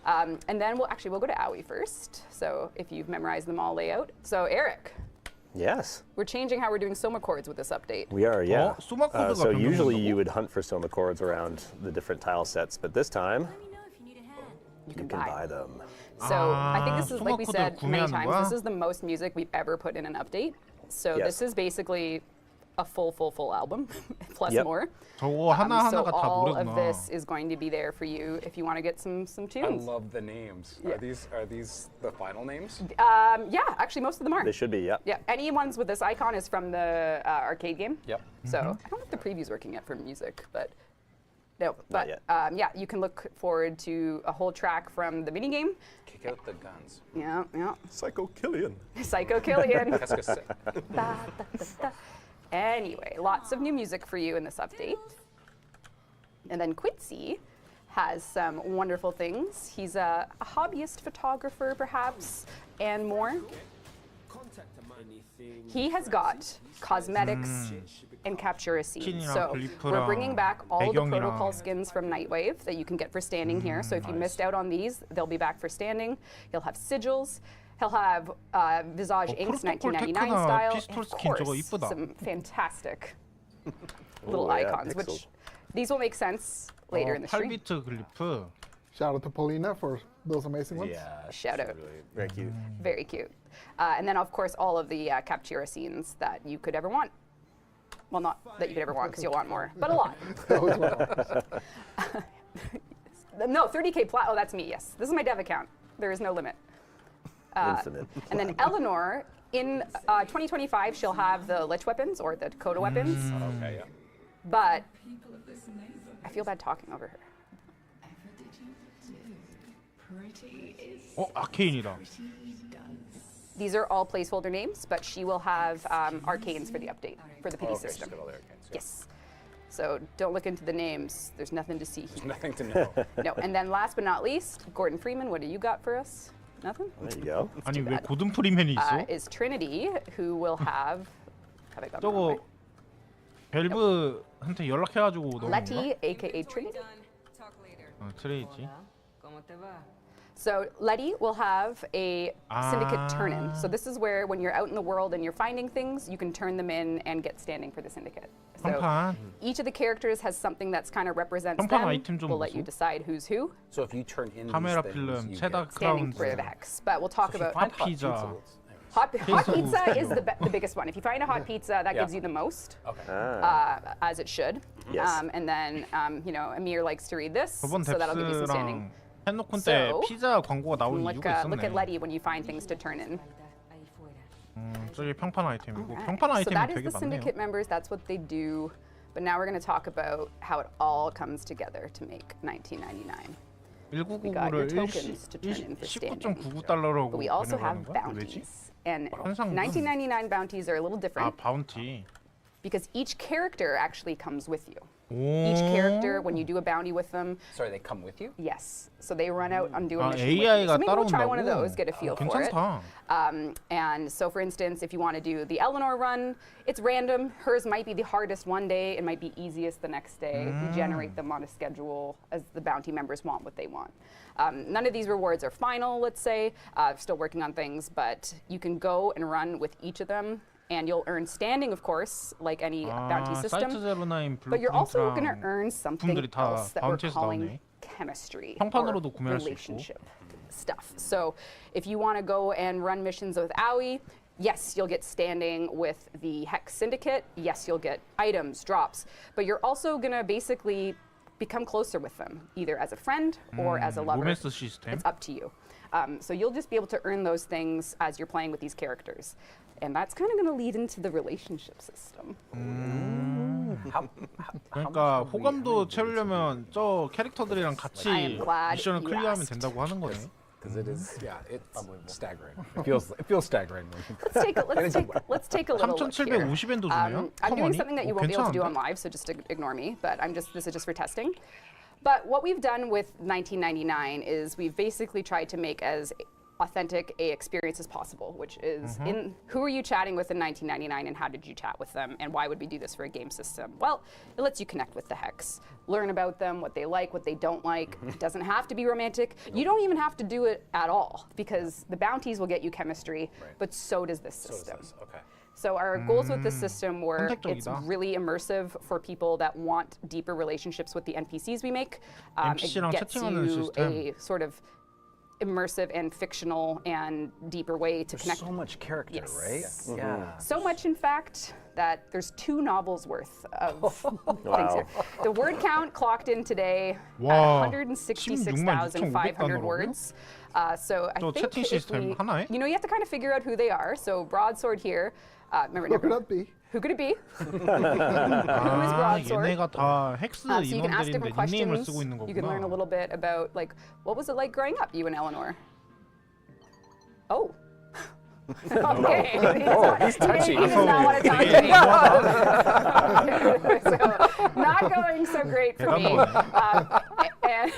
And then we'll go to Aoi first. So if you've memorized them all layout. So Eric, Yes, we're changing how we're doing Soma chords with this update. we are, yeah. 소마 코드가 So usually 변경된다고? you would hunt for soma chords around the different tile sets, but this time You you can buy them. So I think this is, like we 소마 said 코드를 many 구매하는 times, 거야? this is the most music we've ever put in an update. So Yes. this is basically a full album, plus Yep. more. 저거 하나 So 하나가 다 all of 노래구나. this is going to be there for you if you want to get some I tunes. love the names. Yeah. Are these the final names? Yeah, actually most of them are. They should be, yep. Yeah, any ones with this icon is from the arcade game. Yep. So I don't know if the preview's working yet for music, but no. But yet. yeah, you can look forward to a whole track from the minigame. Kick out the guns. Yeah, yeah. Psycho Killian. Psycho Killian. That's good. Sick. Da, da, da, da. Anyway, lots of new music for you in this update. And then Quincy has some wonderful things. He's a hobbyist photographer, perhaps, and more. He has got cosmetics and capture a scene. 스킨이랑 So we're 글리프랑 bringing back all the 배경이랑. protocol skins from Nightwave that you can get for standing here. So if you missed out on these, they'll be back for standing. He'll have sigils. He'll have Visage Inks 프로토콜 1999 테크나 style. 피스톨 And of 스킨 저거 course, 이쁘다. some fantastic little Ooh, yeah, icons, which pixels. these will make sense later in the stream. 8비트 글리프. Shout out to Paulina for those amazing ones. Yeah. Shout out. Very cute. Very cute. And then, of course, all of the Captura scenes that you could ever want. Well, not that you could ever want, because you'll want more, but a lot. Always welcome. No, 30K plat. Oh, that's me, yes. This is my dev account. There is no limit. Infinite. And then Eleanor, in 2025, she'll have the Lich weapons or the Dakota weapons, Okay. Yeah. but I feel bad talking over her. 아케인이다. These are all placeholder names, but she will have arcanes for the update, for the PD Okay. system. All the arcades, yeah. Yes. So don't look into the names. There's nothing to see here. Nothing to know. No. And then last but not least, Gordon Freeman, what do you got for us? Nothing? There you go. 아니 왜 고든 프리맨이 있어? Is Trinity, who will have I got the wrong way? 저거 벨브한테 연락해가지고 넣은 건가? Letty, aka Trinity. 트레이지. So Letty will have a syndicate turn-in. So this is where when you're out in the world and you're finding things, you can turn them in and get standing for the syndicate. So 평판. each of the characters has something that's kind of represents 평판 them. 아이템 좀 We'll let 보소. you decide who's who. So if you turn in 카메라 these 필름, things, you 체다 get Standing 크라운즈, for the hex. But we'll talk about 핫 피자. hot Queso pizza is gusto. the biggest one. If you find a hot pizza, that Yeah. gives you the most, as it should. Yes. And then, Amir likes to read this, 저번 so that'll give you some standing. 뎁스랑 팬노콘 때 So, 피자 광고가 나온 Look, 이유가 look at 있었네. Letty when you find things to turn in. 저기 평판 아이템이고 Alright, 평판 so 아이템이 that is 되게 the 많네요. syndicate members. That's what they do. But now we're going to talk about how it all comes together to make 1999. got your 1999를 tokens to turn in for standing. 19.99달러라고 But we also 번역하는 have 거야? 왜지? bounties. And 현상금. 1999 bounties are a little 아 different 바운티. because each character actually comes with you. 오. Each character, when you do a bounty with them, Sorry, they come with you? yes. So they run out and do a 아 mission with you. AI가 So maybe we'll try 따라온다고? one of those, get a feel for it. 괜찮다. And so, for instance, if you want to do the Eleanor run, it's random. Hers might be the hardest one day. It might be easiest the next day. We generate them on a schedule as the bounty members want what they want. None of these rewards are final, let's say. Still working on things, but you can go and run with each of them. And you'll earn standing, of course, like any bounty 아, system. 사이트 제로나인 But you're also going to 블루프린트랑 earn something 분들이 다 else that we're 바운티에서 calling 나오네. chemistry 평판으로도 or 구매할 수 있고. relationship stuff. So if you want to go and run missions with Aoi, yes, you'll get standing with the Hex Syndicate. Yes, you'll get items, drops. But you're also going to basically become closer with them, either as a friend or as a lover. 로맨스 시스템. It's up to you. So you'll just be able to earn those things as you're playing with these characters. And that's kind of going to lead into the relationship system. 그러니까 호감도 채우려면 저 캐릭터들이랑 I 같이 am glad 미션을 you 클리어하면 asked. 된다고 하는 거네. Because it is, yeah, it's staggering. It feels staggering. Let's take a little look here. 3,750엔도 주네요. I'm doing 커머니? something that you 오, won't be able to do 괜찮은데? on live, so just ignore me. But this is just for testing. But what we've done with 1999 is we've basically tried to make as authentic a experience as possible, which is in who are you chatting with in 1999 and how did you chat with them and why would we do this for a game system? Well, it lets you connect with the Hex, learn about them, what they like, what they don't like. It doesn't have to be romantic. You don't even have to do it at all because the bounties will get you chemistry, but so does this system. Okay. So our goals with this system were it's 선택적이다. really immersive for people that want deeper relationships with the NPCs we make. It NPC랑 gets 채팅하는 you 시스템. a sort of immersive and fictional and deeper way to connect. So much character, Yes. right? Yeah. So much, in fact, that there's 2 novels worth of things Wow. here. The word count clocked in today 와, at 166,500 words. So I 저 think 채팅 if 시스템 하나에? you have to kind of figure out who they are. So broadsword here. Remember, Who could that be? who could it be? 아, broadsword? 얘네가 다 헥스 So you can ask 인원들인데 different 닉네임을 questions. 쓰고 있는 You can learn a 거구나. little bit about what was it like growing up, you and Eleanor? Oh. Okay. he's touchy. He does not want to talk to me. So, not going so great for me. And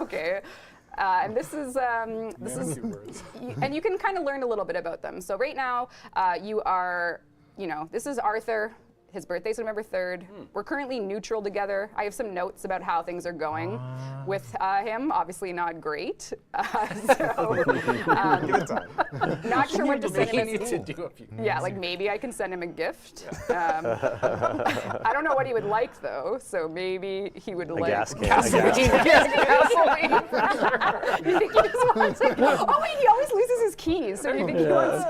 okay. And this is, and you can kind of learn a little bit about them. So right now, you are, this is Arthur. His birthday's November 3rd. We're currently neutral together. I have some notes about how things are going with him. Obviously not great. Not sure what to send him. Yeah, like maybe I can send him a gift. I don't know what he would like though. So maybe he would like gas can. gasoline. Gasoline. You think he just wants it? Oh wait, he always loses his keys. So you think he wants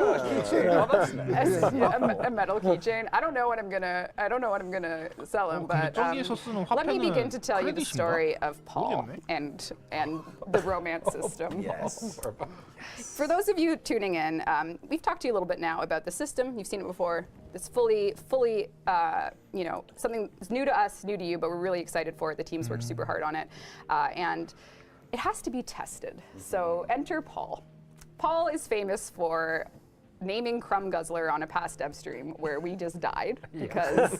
a metal keychain? I don't know what I'm gonna sell him, but 저기에서 쓰는 let me 화폐는 begin to tell you the 크레딧인가? story of Paul 모르겠네. and the romance system. Yes. For those of you tuning in, we've talked to you a little bit now about the system. You've seen it before. It's fully, something that's new to us, new to you, but we're really excited for it. The team's worked super hard on it, and it has to be tested. So enter Paul. Paul is famous for naming Crumb Guzzler on a past dev stream where we just died because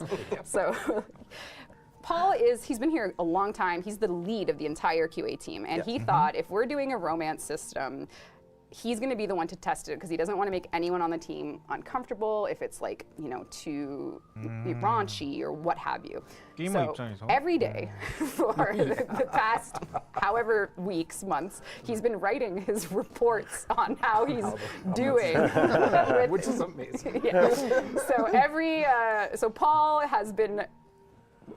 Paul he's been here a long time. He's the lead of the entire QA team, and he thought if we're doing a romance system, he's going to be the one to test it because he doesn't want to make anyone on the team uncomfortable if it's like, you know, too raunchy or what have you. 게이머 So 입장에서. every day for the past however weeks, months, he's been writing his reports on how he's doing. Which is amazing. Yeah. So so Paul has been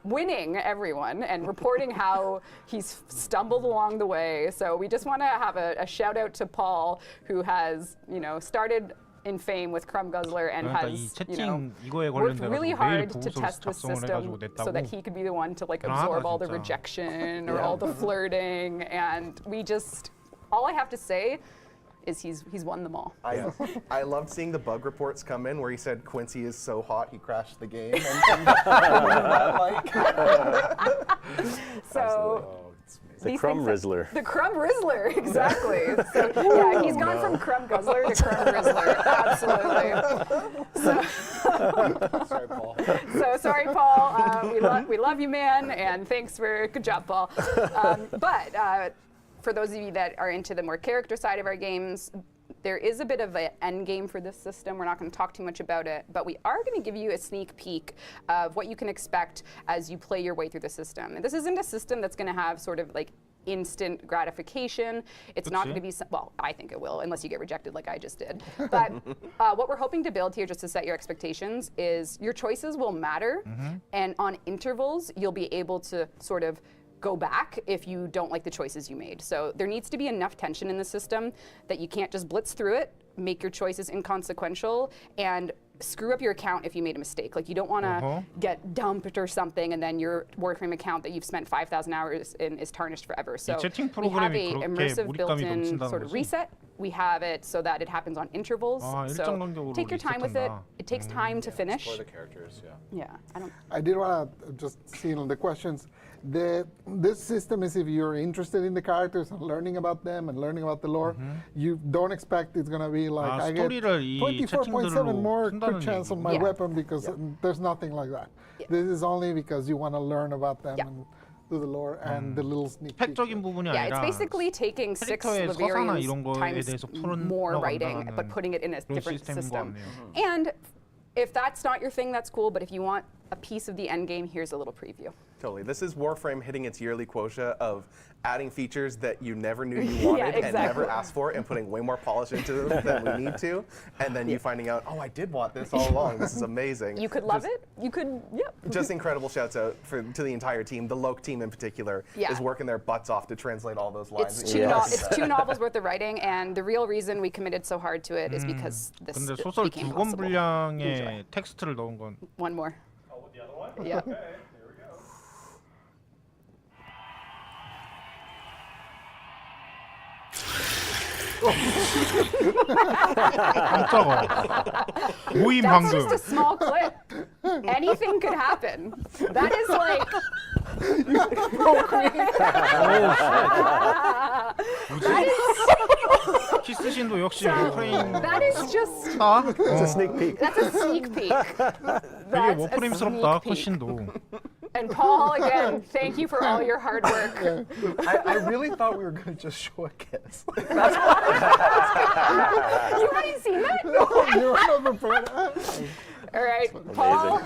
winning everyone and reporting how he's stumbled along the way. So we just want to have a shout out to Paul, who has, you know, started in fame with Crumb Guzzler and 그러니까 이 has, you know, 채팅 이거에 worked 관련돼서 really 매일 hard to 보고서 test the 작성을 system 해가지고 so that 냈다고. he could be the one to like 대단하다, absorb all the 진짜. rejection or all the flirting. And we just, all I have to say is he's won them all. I loved seeing the bug reports come in where he said Quincy is so hot he crashed the game. So The these Crumb things- Rizzler. The Crumb Rizzler, exactly. So yeah, he's gone from Crumb Guzzler to Crumb Rizzler. Absolutely. Sorry, Paul. So sorry, Paul. We love you, man, and thanks for good job, Paul. But for those of you that are into the more character side of our games, there is a bit of an end game for this system. We're not going to talk too much about it, but we are going to give you a sneak peek of what you can expect as you play your way through the system. And this isn't a system that's going to have sort of like instant gratification. It's not going to be, well, I think it will, unless you get rejected like I just did. But what we're hoping to build here, just to set your expectations, is your choices will matter, and on intervals, you'll be able to sort of go back if you don't like the choices you made. So there needs to be enough tension in the system that you can't just blitz through it, make your choices inconsequential, and screw up your account if you made a mistake. Like, you don't want to get dumped or something and then your Warframe account that you've spent 5,000 hours in is tarnished forever. So 채팅 we have 프로그램이 a 그렇게 immersive 몰입감이 built-in 넘친다는 sort of 거지? reset. We have it so that it happens on intervals. 아, 일정 So 간격으로 take your time with it. 리셋한다. It takes time to finish. For the characters, yeah. Yeah, I did want to just see on the questions. This system is if you're interested in the characters and learning about them and learning about the lore, you don't expect it's going to be like 아, I get 스토리를 이 24.7 채팅들로 more 푼다는 crit chance on my Yeah. weapon because there's nothing like that. This is only because you want to learn about them Yeah. and do the lore and the little sneak peek. 팩적인 부분이 Yeah, it's 아니라 basically taking 6 캐릭터의 서사나 Laverians 이런 거에 times 대해서 풀은 more 나간다는 writing, but putting it in a 그런 different 시스템인 것 system. 같네요. And if that's not your thing, that's cool. But if you want a piece of the end game, here's a little preview. Totally. This is Warframe hitting its yearly quota of adding features that you never knew you wanted and never exactly. asked for and putting way more polish into them than we need to. And then you finding out, oh, I did want this all along. This is amazing. You could love it. You could, yep. Just incredible shouts out to the entire team. The Loke team in particular Yeah. is working their butts off to translate all those lines. It's two novels worth of writing, and the real reason we committed so hard to it is because this 근데 소설 became 두 권 possible. 분량의 텍스트를 넣은 건 One more. Oh, the other one? Yeah. Okay, here we go. 깜짝아. 모임 That's 방금. just a small clip. Anything could happen. That is like. 키스신도 역시 워프레임. That is just. 아? It's a sneak peek. That's a sneak peek. 되게 That's a 워프레임스럽다. sneak peek. 컷신도. And Paul, again, thank you for all your hard work. I really thought we were going to just show a kiss. You haven't seen that? You're not prepared. All right, Paul.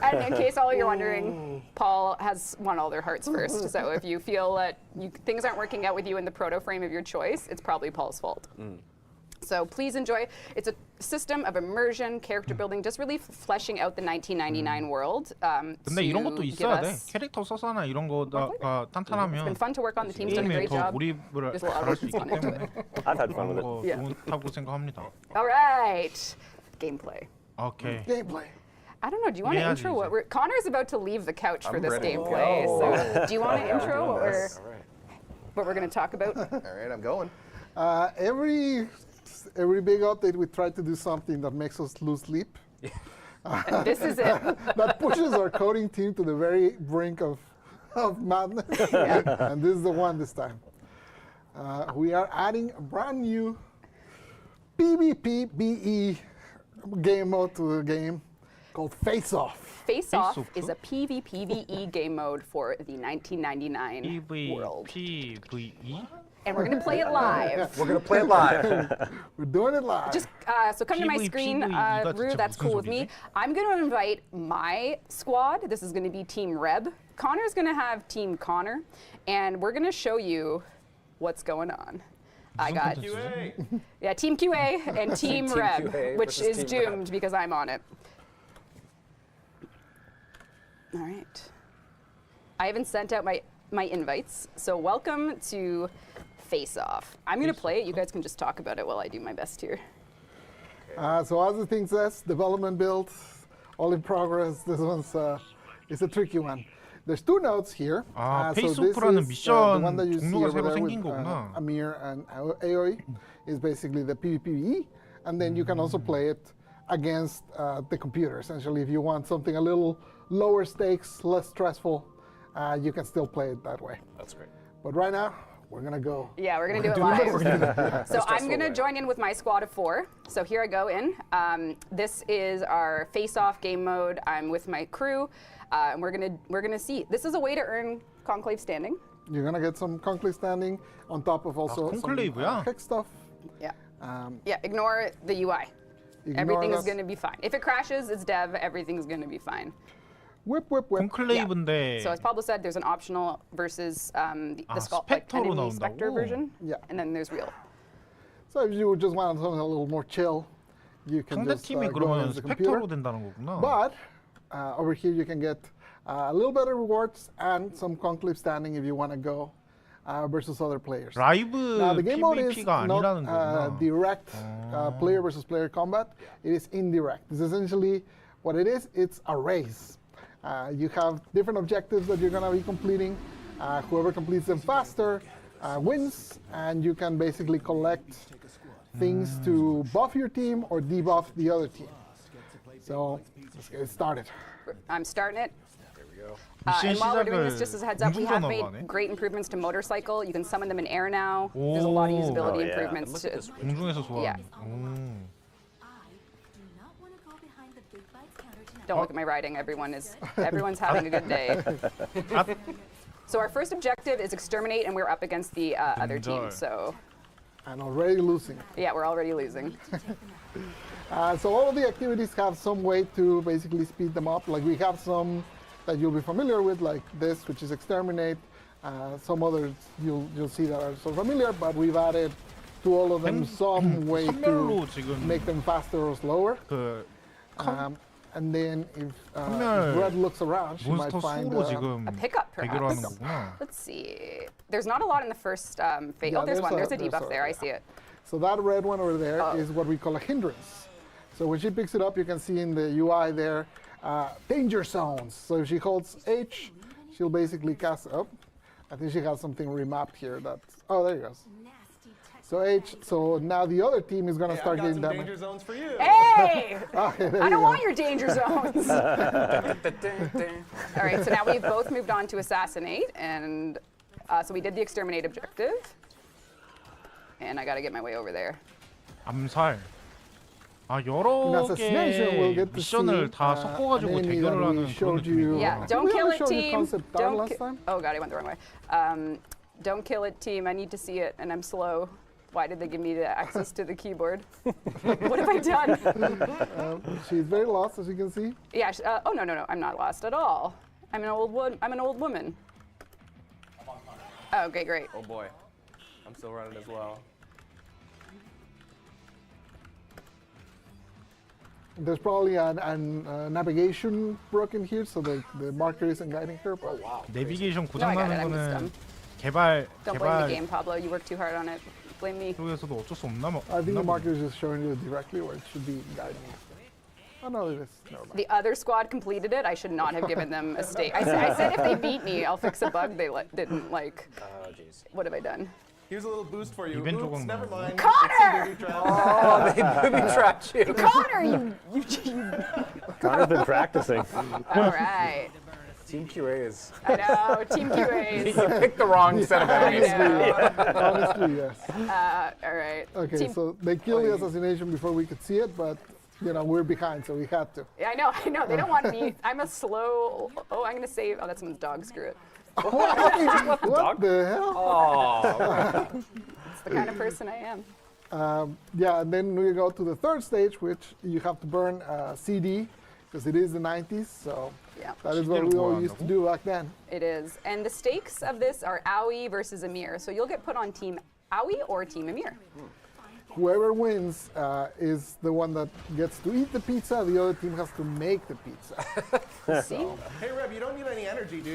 And in case all you're wondering, Paul has won all their hearts first. So if you feel that things aren't working out with you in the proto frame of your choice, it's probably Paul's fault. So please enjoy. It's a system of immersion, character building, just really fleshing out the 1999 world. 근데 이런 것도 to give 있어야 돼. us- 캐릭터 서사나 이런 거가 It's been 탄탄하면 fun to work on. The team's done a 게임에 great 더 job. 몰입을 There's a lot 잘할 of 수 work 있기 gone into 때문에 it. I've had fun 그런 with it. 거 Yeah. 좋다고 생각합니다. All right, gameplay. 오케이. Gameplay. I don't know. Do you want to Yeah, intro what we're? Connor's about to leave the couch for I'm this ready. gameplay. So, do you want to intro what we're this. what we're going to talk about? All right, I'm going. Every big update, we try to do something that makes us lose sleep. And this is it. That pushes our coding team to the very brink of madness. And this is the one this time. We are adding a brand new PvP game mode to the game called Face Off. Face Off Off. is a PvPvE game mode for the 1999 world. PVE? and we're gonna play it live. We're gonna play it live. We're doing it live. Just so come to my PV, screen, 이거 Rue. 진짜 That's 무슨 cool with me. 소리지? I'm going to invite my squad. This is going to be Team Reb. Connor's going to have Team Connor, and we're going to show you what's going on. I got yeah, Team QA and Team Team Reb, QA which versus is Team Reb. doomed because I'm on it. All right. I haven't sent out my invites, so welcome to Face Off. I'm going to play it. You guys can just talk about it while I do my best here. So as the thing says, development build, all in progress. This one's is a tricky one. There's two nodes here. 아, So this 페이스오프라는 is, the one that you see 종류가 over 새로 there 생긴 with 거구나. Amir and AOE is basically the PvPvE, and then you can also play it against the computer. Essentially, if you want something a little lower stakes, less stressful, you can still play it that way. That's great. But right now, we're gonna go. Yeah, we're gonna do it live. So I'm gonna join in with my squad of 4. So here I go in. This is our face-off game mode. I'm with my crew, and we're gonna see. This is a way to earn Conclave standing. You're gonna get some conclave standing on top of also some conclave야? hex stuff. Yeah. Yeah. Ignore the UI. Everything is gonna be fine. If it crashes, it's dev. Everything's gonna be fine. Whip, whip, whip. 콘클레이브인데 So as Pablo said, there's an optional versus the 스펙터로 enemy 나온다고? specter version. Yeah. And then there's real. So if you just want something a little more chill, you can 상대 just 팀이 go 그러면 against the computer. 스펙터로 된다는 거구나. But over here you can get a little better rewards and some conclave standing if you want to go versus other players. 라이브 Now the game mode is PVP가 not 아니라는 거구나. direct player versus player combat. It is indirect. It's essentially what it is. It's a race. You have different objectives that you're going to be completing. Whoever completes them faster wins, and you can basically collect things to buff your team or debuff the other team. So let's get started. I'm starting it. 미션 And while we're doing this, 시작을 just as a heads up, we have 운전하고 made 하네. great improvements to motorcycle. You can summon them in air now. There's a lot of 오. usability Oh, yeah. improvements. Look To, at this. 공중에서 좋아하는. Yeah. don't look at my writing. Everyone's having a good day. So our first objective is exterminate, and we're up against the other team. Enjoy. So And already losing. yeah, we're already losing. So all of the activities have some way to basically speed them up. Like we have some that you'll be familiar with, like this, which is exterminate. Some others you'll see that are so familiar, but we've added to all of them some way 선멸로 to 지금 make them faster or slower. 그 And then if 선멸 Red looks around, she might 몬스터 find 수로 지금 A pickup, 대결하는 perhaps. 거구나. Let's see. There's not a lot in the first phase. Yeah, Oh, there's one. There's a there's debuff a- there. I yeah. see it. So that red one over there is Oh. what we call a hindrance. So when she picks it up, you can see in the UI there, danger zones. So if she holds H, she'll basically cast up. I think she has something remapped here. Oh, there you go. So H. So now the other team is gonna start getting damage. danger zones for you. Hey! Okay, there I you don't go. want your danger zones. All right, so now we've both moved on to assassinate, and so we did the exterminate objective. And I got to get my way over there. 암살. 아 In 여러 assassination, we'll 개 get to see 미션을 다 an 섞어가지고 enemy 대결을 that we 하는 그런 showed you. 느낌이구나. Yeah, Did don't we kill ever it, show you team. concept art Don't last ki- time? Oh god, I went the wrong way. Don't kill it, team. I need to see it, and I'm slow. Why did they give me the access to the keyboard? What have I done? She's very lost, as you can see. Yeah. Oh no, I'm not lost at all. I'm an old woman. Oh, okay, great. Oh boy, I'm still running as well. There's probably a navigation broken here, so the marker isn't guiding her. But wow. 내비게이션 No, I 고장 got it. 나는 I'm just 거는 dumb. 개발 Don't blame the game, Pablo. You worked too hard on it. Blame me. 쪽에서도 어쩔 수 없나 뭐. I think the marker is just showing you directly where it should be guiding you. Oh no, it is. Never mind. The other squad completed it. I should not have given them a stake. I said if they beat me, I'll fix a bug they didn't like. Oh, jeez. What have I done? Here's a little boost for you. 이벤트 Oops, 조각 never 나오네. mind. Connor! It's a booby trap. Oh, they booby trapped you. Connor, you Connor's been practicing. all right. Team QA is. I know, Team QAs. You picked the wrong set of I enemies. know. Honestly, yes. All right. Okay, Team, so they killed the assassination before we could see it, but you know we're behind, so we had to. yeah, I know. They don't want me. I'm a slow. Oh, I'm gonna save. Oh, that's someone's dog. Screw it. You just left the What dog? the hell? Oh. It's the kind of person I am. Yeah, and then we go to the third stage, which you have to burn CD, because it is the 90s, so Yeah. that is what we all used to do back then. It is. And the stakes of this are Aoi versus Amir. So you'll get put on Team Aoi or Team Amir. Whoever wins is the one that gets to eat the pizza. The other team has to make the pizza. See? Hey, Reb, you don't need any energy, do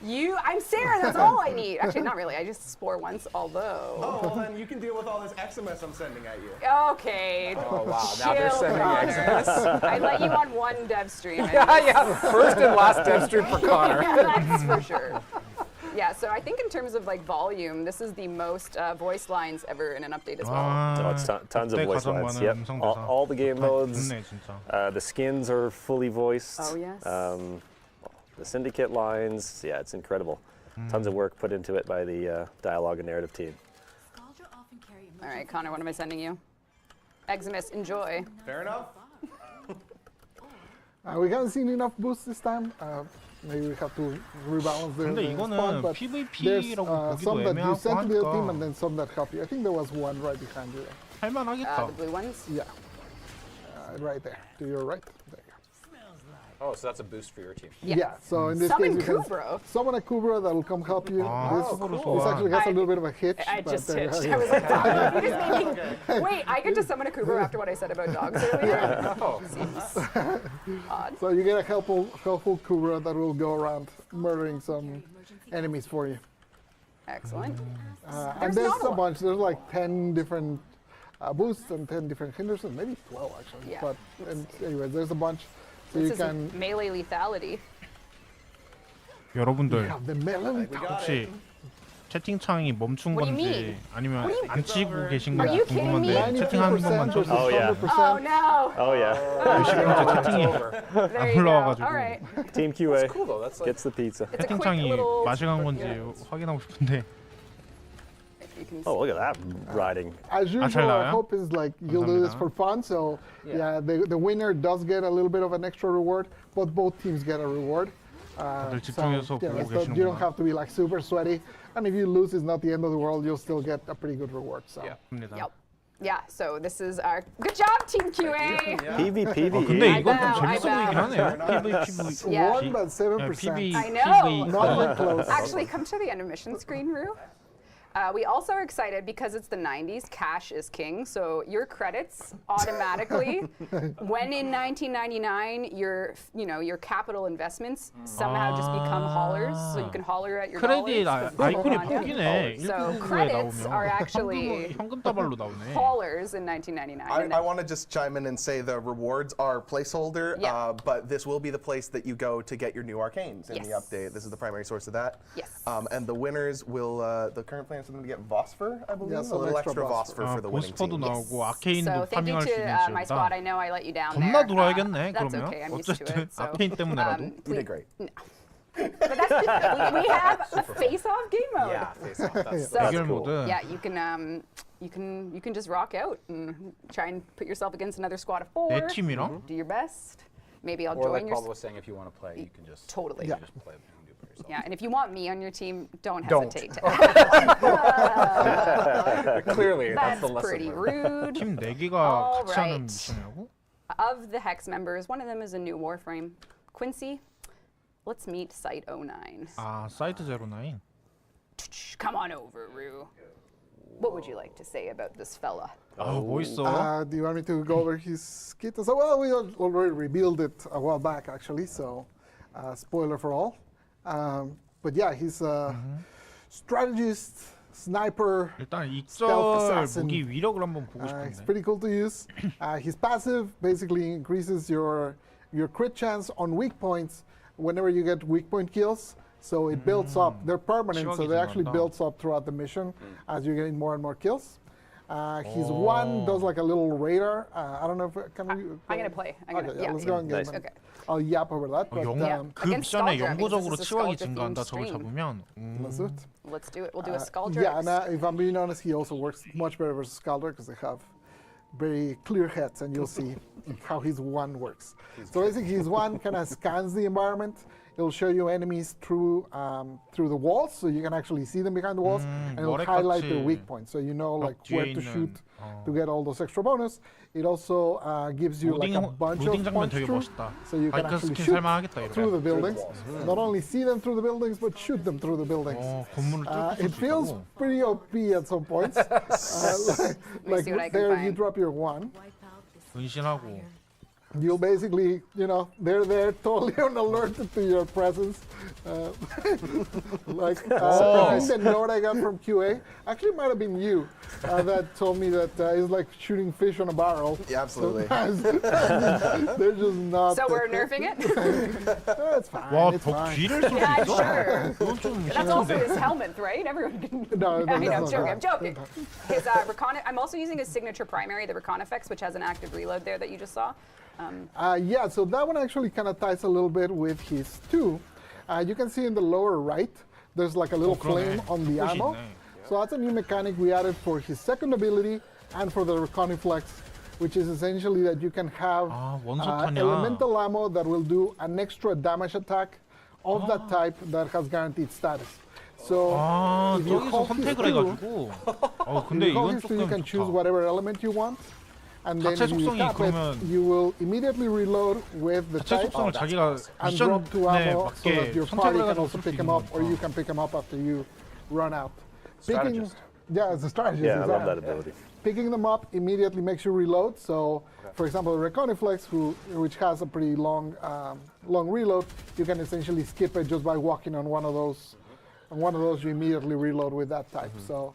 you? I'm Sarah, that's all I need. Actually, not really. I just spore once, although. Oh, well, then you can deal with all this XMS I'm sending at you. Okay. Oh, wow. Now they're Chill, sending Connor. I let you on one dev stream. yeah. First and last dev stream for Connor. That's for sure. Yeah, so I think in terms of like volume, this is the most voice lines ever in an update as well. So it's tons of 그때 voice 가장 lines. 많은 Yep. 음성 All, 대사. all the game modes. 좋네 진짜. The skins are fully voiced. Oh, yes. The syndicate lines. Yeah, it's incredible. Tons of work put into it by the dialogue and narrative team. All right, Connor, what am I sending you? Eximus, enjoy. Fair enough. We haven't seen enough boosts this time. Maybe we have to rebalance the 근데 spawn, 이거는 but PVP라고 there's 보기도 some that you 애매하고 send to the other team 하니까 and then some that help you. I think there was one right behind you there. 할만하겠다. The blue ones. Yeah, right there, to your right. There you go. Oh, so that's a boost for your team. Yeah. So in this Summon case, you can Kubro. summon a Kubra that will come help you. Kubro This 좋아. actually has a I- little bit of a hitch. I but just there you hitched. have I it. was like, "Dog, you just made me." Wait, I get to summon a Kubro after what I said about dogs earlier? Oh. Seems odd. So you get a helpful Kubra that will go around murdering some enemies for you. Excellent. And There's there's not a a lot. bunch. There's like 10 different boosts and 10 different hinders, and maybe 12 actually. Yeah, But let's see. anyways, there's a bunch. So This you is can melee lethality. 여러분들 have the melee. 혹시 채팅창이 멈춘 What do you 건지 mean? 아니면 What do you- 안 치고 계신 Are 건지 you kidding me? 궁금한데 채팅하는 것만 93% versus 쳐주세요. Oh, yeah. 100%. Oh no! Oh yeah. 채팅이 There 안 you go. 올라와가지고 All right. Team QA Cool though. That's like gets the pizza. It's a quick 채팅창이 little. 마시간 건지 확인하고 싶은데 If you can Oh, look at that riding. As 잘 usual, our 나와요? hope is like you'll do this 감사합니다. for fun. So yeah, the winner does get a little bit of an extra reward, but both teams get a reward. 다들 So 집중해서 yeah, 보고 so you don't 계시는구나. have to be like super sweaty. And if you lose, it's not the end of the world. You'll still get a pretty good reward. So Yeah. 입니다. Yep. Yeah, so this is our good job, Team QA. PvPvE. 근데 이건 좀 I 재밌어 know. 보이긴 하네요. PVP. Yeah. 1 but 7%. PV. I know. Not even close. Actually, come to the end of mission screen, Rue. We also are excited because it's the 90s. Cash is king, so your credits automatically, when in 1999, your capital investments somehow just become haulers, so you can hauler at your 크레딧 dollars. 아이콘이 on you. 바뀌네. So 199에 credits are 나오면 actually 현금 다발로 나오네. haulers in 1999. and I then- want to just chime in and say the rewards are placeholder, Yeah. but this will be the place that you go to get your new arcanes in the Yes. update. This is the primary source of that. Yes. And the winners will, the current plan is for them to get Vosper, I believe, Yeah, a some little extra extra Vosper. Vosper for the winning 보스퍼도 team. 나오고 So 아케인도 thank you 파밍할 수 to 있는 my squad. I 시절이다. know I let you down 겁나 there. 돌아야겠네 That's 그러면. okay. I'm used to 어쨌든 it. So. 아케인 때문에라도. You did great. But that's, we have a face-off game mode. yeah, face off. That's So 대결 cool. 모드. yeah, you can just rock out and try and put yourself against another squad of 4. 내 팀이랑 Do your best. Maybe I'll Or join like your Paul was saying, if you want to play, you can just totally. Yeah. just play and do it by yourself. Yeah, and if you want me on your team, don't Don't. hesitate. Clearly, that's That's the lesson pretty learned. rude. 팀 4개가 All 같이 하는 right. 미션이라고? Of the Hex members, one of them is a new Warframe. Quincy, let's meet Site 09. 아 사이트 09. Come on over, Rue. What would you like to say about this fella? 아 멋있어. Do you want me to go over his kit? So, well, we already revealed it a while back, actually. So, spoiler for all. But yeah, he's a strategist, sniper. 일단 Stealth 2절 assassin. 무기 위력을 한번 보고 It's 싶은데. pretty cool to use. His passive basically increases your crit chance on weak points whenever you get weak point kills. So it builds up. They're permanent, so 치워지지 they actually 않는다. builds up throughout the mission as you're getting more and more kills. His one does like a little radar. I don't know if can we. I'm gonna play. I'm gonna, Okay, yeah, let's yeah. go and get Nice. him. Okay. I'll yap over that. But 그 Against 미션에 Skulldragon, 영구적으로 because this is a 치wak이 Skulldragon 증가한다. 저걸 stream. 잡으면. let's do it. Let's do it. We'll do a Skull Yeah, and if I'm being honest, he also works much better versus Scaldra because they have very clear heads, and you'll see how his one works. So basically, his one kind of scans the environment. it'll show you enemies through the walls, so you can actually see them behind the walls, and it'll highlight their weak points, so you know like where to shoot to get all those extra bonus. It also gives you like a bunch 로딩 of 장면 points 되게 through, 멋있다. so you can 바이크 actually 스킨 shoot 살만하겠다 through the 이러면. buildings. Not only see them through the buildings, but shoot them through the buildings. 건물을 뚫고 It feels pretty OP at some points. Like see what I can there, you find. drop your one. 은신하고. You'll basically, you know, they're there totally unalerted to your presence. I think the note I got from QA actually might have been you that told me that it's like shooting fish on a barrel. Yeah, absolutely. Sometimes they're just not. So we're nerfing it? It's fine. 와, It's 벽 fine. 뒤를 쏠 수 Yeah, 있어? sure. 그건 좀 That's also 심한데. his helmet, right? Everyone can. No, I know, I'm that's joking. not I'm joking. His I'm also using his signature primary, the Recon effects, which has an active reload there that you just saw. Yeah, so that one actually kind of ties a little bit with his two. You can see in the lower right, there's like a little flame on the 꽃이 ammo. 있네. So that's a new mechanic we added for his second ability and for the Reconiflex, which is essentially that you can have 원소탄이야. elemental ammo that will do an extra damage attack of that type that has guaranteed status. So if you 저기서 hold his 선택을 two, 해가지고. 근데 if you hold 이건 his two, you 조금 can choose 좋다. whatever element you want. And then 자체 if you 속성이 tap it, 그러면 you will immediately reload with the 자체 type 속성을 자기가 and drop two 미션에 ammo so that 맞게 your party 선택을 can 해가지고 also 쓸 수 pick them 있는 up, or you 거니까. can pick them up after you run out. Strategist. Yeah, it's a strategist. Yeah, I love exactly. that ability. Picking them up immediately makes you reload. So, for example, Reconiflex, which has a pretty long reload, you can essentially skip it just by walking on one of those. On one of those, you immediately reload with that type. So,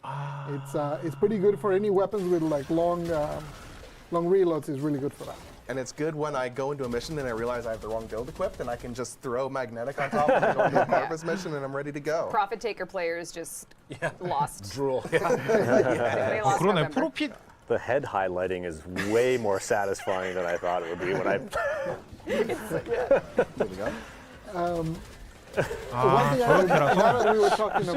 it's pretty good for any weapons with like long reloads. Is really good for that. And it's good when I go into a mission and I realize I have the wrong build equipped, and I can just throw magnetic on top and go into a purpose mission, and I'm ready to go. Profit taker players just lost. Drool. They lost 그러네. November. 프로핏. The head highlighting is way more satisfying than I thought it would be when I. There we go. One thing 저렇게라서? now that we were talking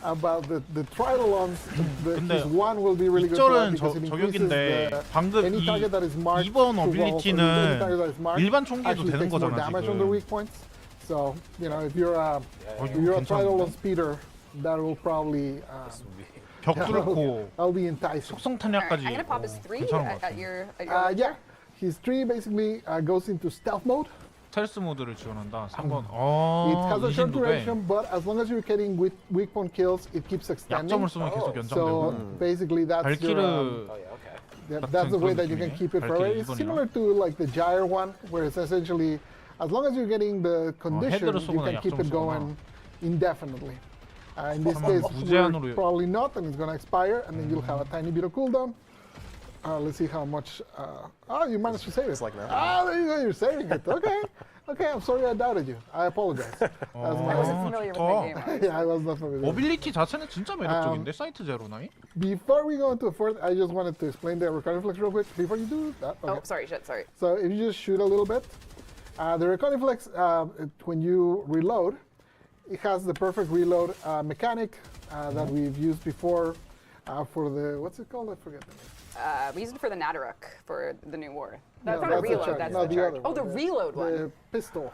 about the tridolons, 근데 his one will be really good for that 이절은 because it increases 저격인데 the 방금 any target that is marked 2번 to walls, or any 어빌리티는 target that is marked 일반 총기도 actually 되는 takes more 거잖아 damage on the 지금. weak points. So you know if you're a 이거 tridolon 괜찮은데? speeder, that will probably 벽 뚫고 that'll be enticing. 속성 All right, 탄약까지. I'm gonna pop his 3 괜찮은 것 at 같아. your Yeah, his 3 basically goes into stealth mode. 스텔스 모드를 지원한다. 3번. It has a short 이신도 돼. duration, but as long as you're getting weak point kills, it keeps extending. 약점을 쓰면 계속 So 연장되고. basically, that's your, 발키르 that's the way that you can 느낌이네. keep it forever. 발키르 It's 2번이랑. similar to like the gyre one, where it's essentially as long as you're getting the conditions, 헤드로 you 쏘거나 can keep it 약점을 going indefinitely. In this 한번 case, 무제한으로 we're probably not, and it's going to expire, and then you'll have a tiny bit of cooldown. Let's see how much. You managed to save it. Just like that. There you go. You're saving it. Okay. Okay. I'm sorry I doubted you. I apologize. That's my I wasn't familiar with the game. yeah, I was not familiar. 어빌리티 자체는 진짜 매력적인데 사이트 제로나이? Before we go into the fourth, I just wanted to explain the Reconiflex real quick. Before you do that, okay. Oh, sorry, shit, sorry. So if you just shoot a little bit, the Reconiflex, when you reload, it has the perfect reload mechanic that we've used before for the, what's it called? I forget the name. We used it for the Nadaruk for the new war. That's No, not a that's the reload, charge. that's No, the the charge. other Oh, the one. reload one. The pistol.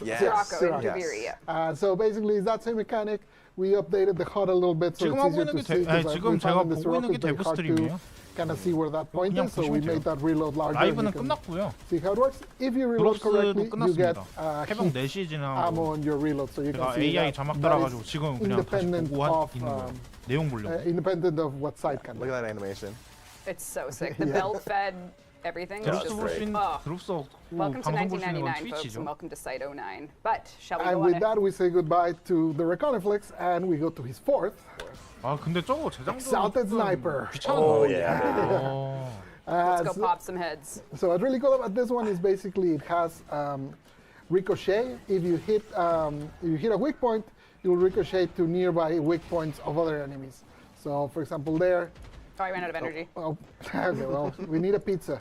Yes. Sirocco and Yes. Jabiri, yeah. So basically, it's that same mechanic. We updated the HUD a little bit so 지금 it's 하고 easier 있는 to 게 see. 아니, 'cause 지금 we 제가 found in the 보고 있는 게 Sirocco, it's very hard 데브스트림이에요. to kind of see where that point 그냥 is. So we 보시면 made 돼요. that reload larger. and you 라이브는 can 끝났고요. see how it works. If you reload 브로스도 correctly, you get 끝났습니다. 해방 heat 4시 ammo 지나고 on your reload. So you can 제가 see AI that, 자막 that 따라가지고 is 지금 그냥 다시 independent 보고 of, 있는 거예요. 내용 보려고. independent of what side can Look at that animation. It's so sick. The belt fed everything. It's 드롭스 just 볼 수 있는 Oh. 드롭스 없고 Welcome to 방송 볼 수 있는 건 1999, folks, 트위치죠. and welcome to Site 09. But shall we And go with on? that, we say goodbye to the Reconiflex, and we go to his fourth. 아 근데 저거 제작도 Exalted Sniper. 귀찮은 Oh 거. yeah. Let's go pop some heads. So what's really cool about this one is basically it has ricochet. If you hit a weak point, you'll ricochet to nearby weak points of other enemies. So for example, there. Oh, I ran out of energy. Oh, okay, well, we need a pizza.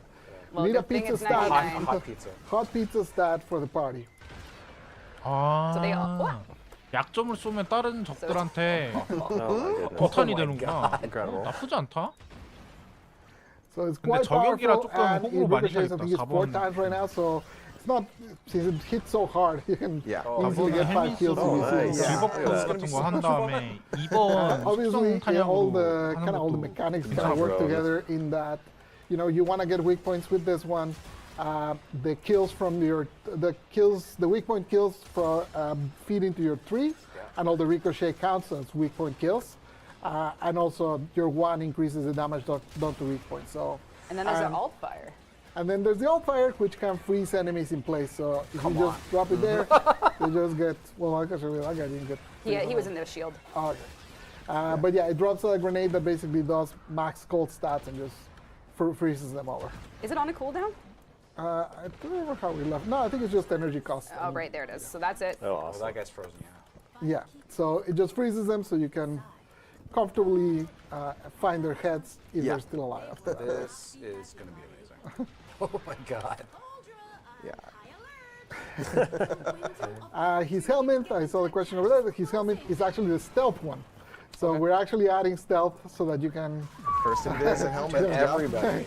Well, we need a good thing pizza it's stat. 99. Hot pizza. Hot pizza stat for the party. 아. So they all- what? 약점을 쏘면 다른 적들한테 Oh my goodness. 폭탄이 되는구나. Incredible. 나쁘지 않다. So it's 근데 quite 저격이라 powerful, 조금 and 호구로 it 많이 ricochets, I 가겠다, think it's 4 4번. times right now. So it's not, since it hits so hard, you can Yeah. easily get 5 kills if you nice. see. Yeah. 빌버프 같은 거 한 다음에 2번 Obviously, 숙성 yeah, all 탄약으로 the 하는 kind of all the 것도 mechanics kind 괜찮아 of work 보여요. together in that, you know, you want to get weak points with this one. The kills from the weak point kills feed into your 3, and all the ricochet counts as weak point kills. And also your 1 increases the damage done to weak points. So, And then there's an alt fire. and then there's the alt fire, which can freeze enemies in place. So if you just drop it there, you just get, well, I guess that guy didn't get. He was in the shield. Oh, okay. But yeah, it drops a grenade that basically does max cold stats and just freezes them over. Is it on a cooldown? I don't remember how we left. No, I think it's just energy cost. Oh, right, there it is. So that's it. Oh, Well, awesome. that guy's frozen. Yeah. Yeah, so it just freezes them so you can comfortably find their heads if Yeah. they're still alive after that. This is gonna be amazing. Oh my god. Yeah. His helmet, I saw the question over there, his helmet is actually the stealth one. So we're actually adding stealth so that you can, First invis and helmet. yeah. Everybody.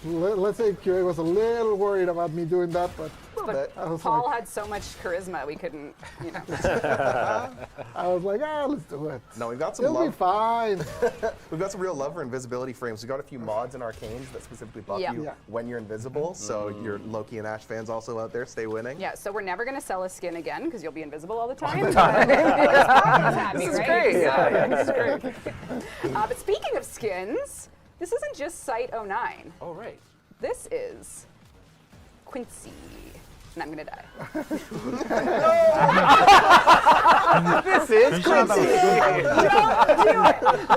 let's say QA was a little worried about me doing that, but But I was Paul like, had so much charisma, we couldn't, you know. let's do it. no, we've got some It'll be love. fine. We've got some real love for invisibility frames. We've got a few mods in Arcanes that specifically buff Yeah. you Yeah. when you're invisible. So your Loki and Ash fans also out there, stay winning. Yeah, so we're never going to sell a skin again because you'll be invisible all the time. This is great. Yeah, this is great. But speaking of skins, this isn't just Site 09. Oh right. This is Quincy. And I'm going to die. This is 변신하다가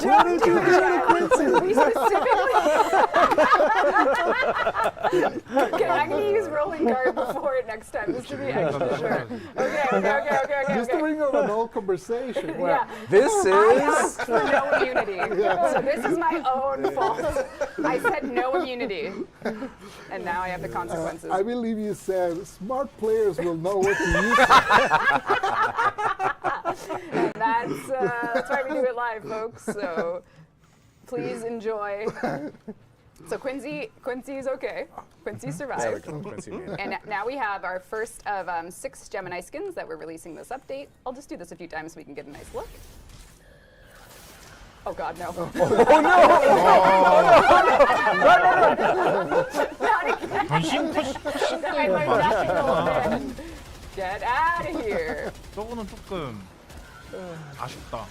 Don't do it. We specifically. Okay, I'm going to use rolling guard before it next time, just to be extra sure. Okay. Just to bring up an old conversation. Yeah. This I is. asked for no immunity. So this is my own fault. I said no immunity. And now I have the consequences. I believe you said smart players will know what to use. And that's why we do it live, folks. So please enjoy. So Quincy's okay. Quincy survived. And now we have our first of 6 Gemini skins that we're releasing this update. I'll just do this a few times so we can get a nice look. Oh God, no. 변신 푸시 I learned that then. Get out of here. 저거는 조금 아쉽다.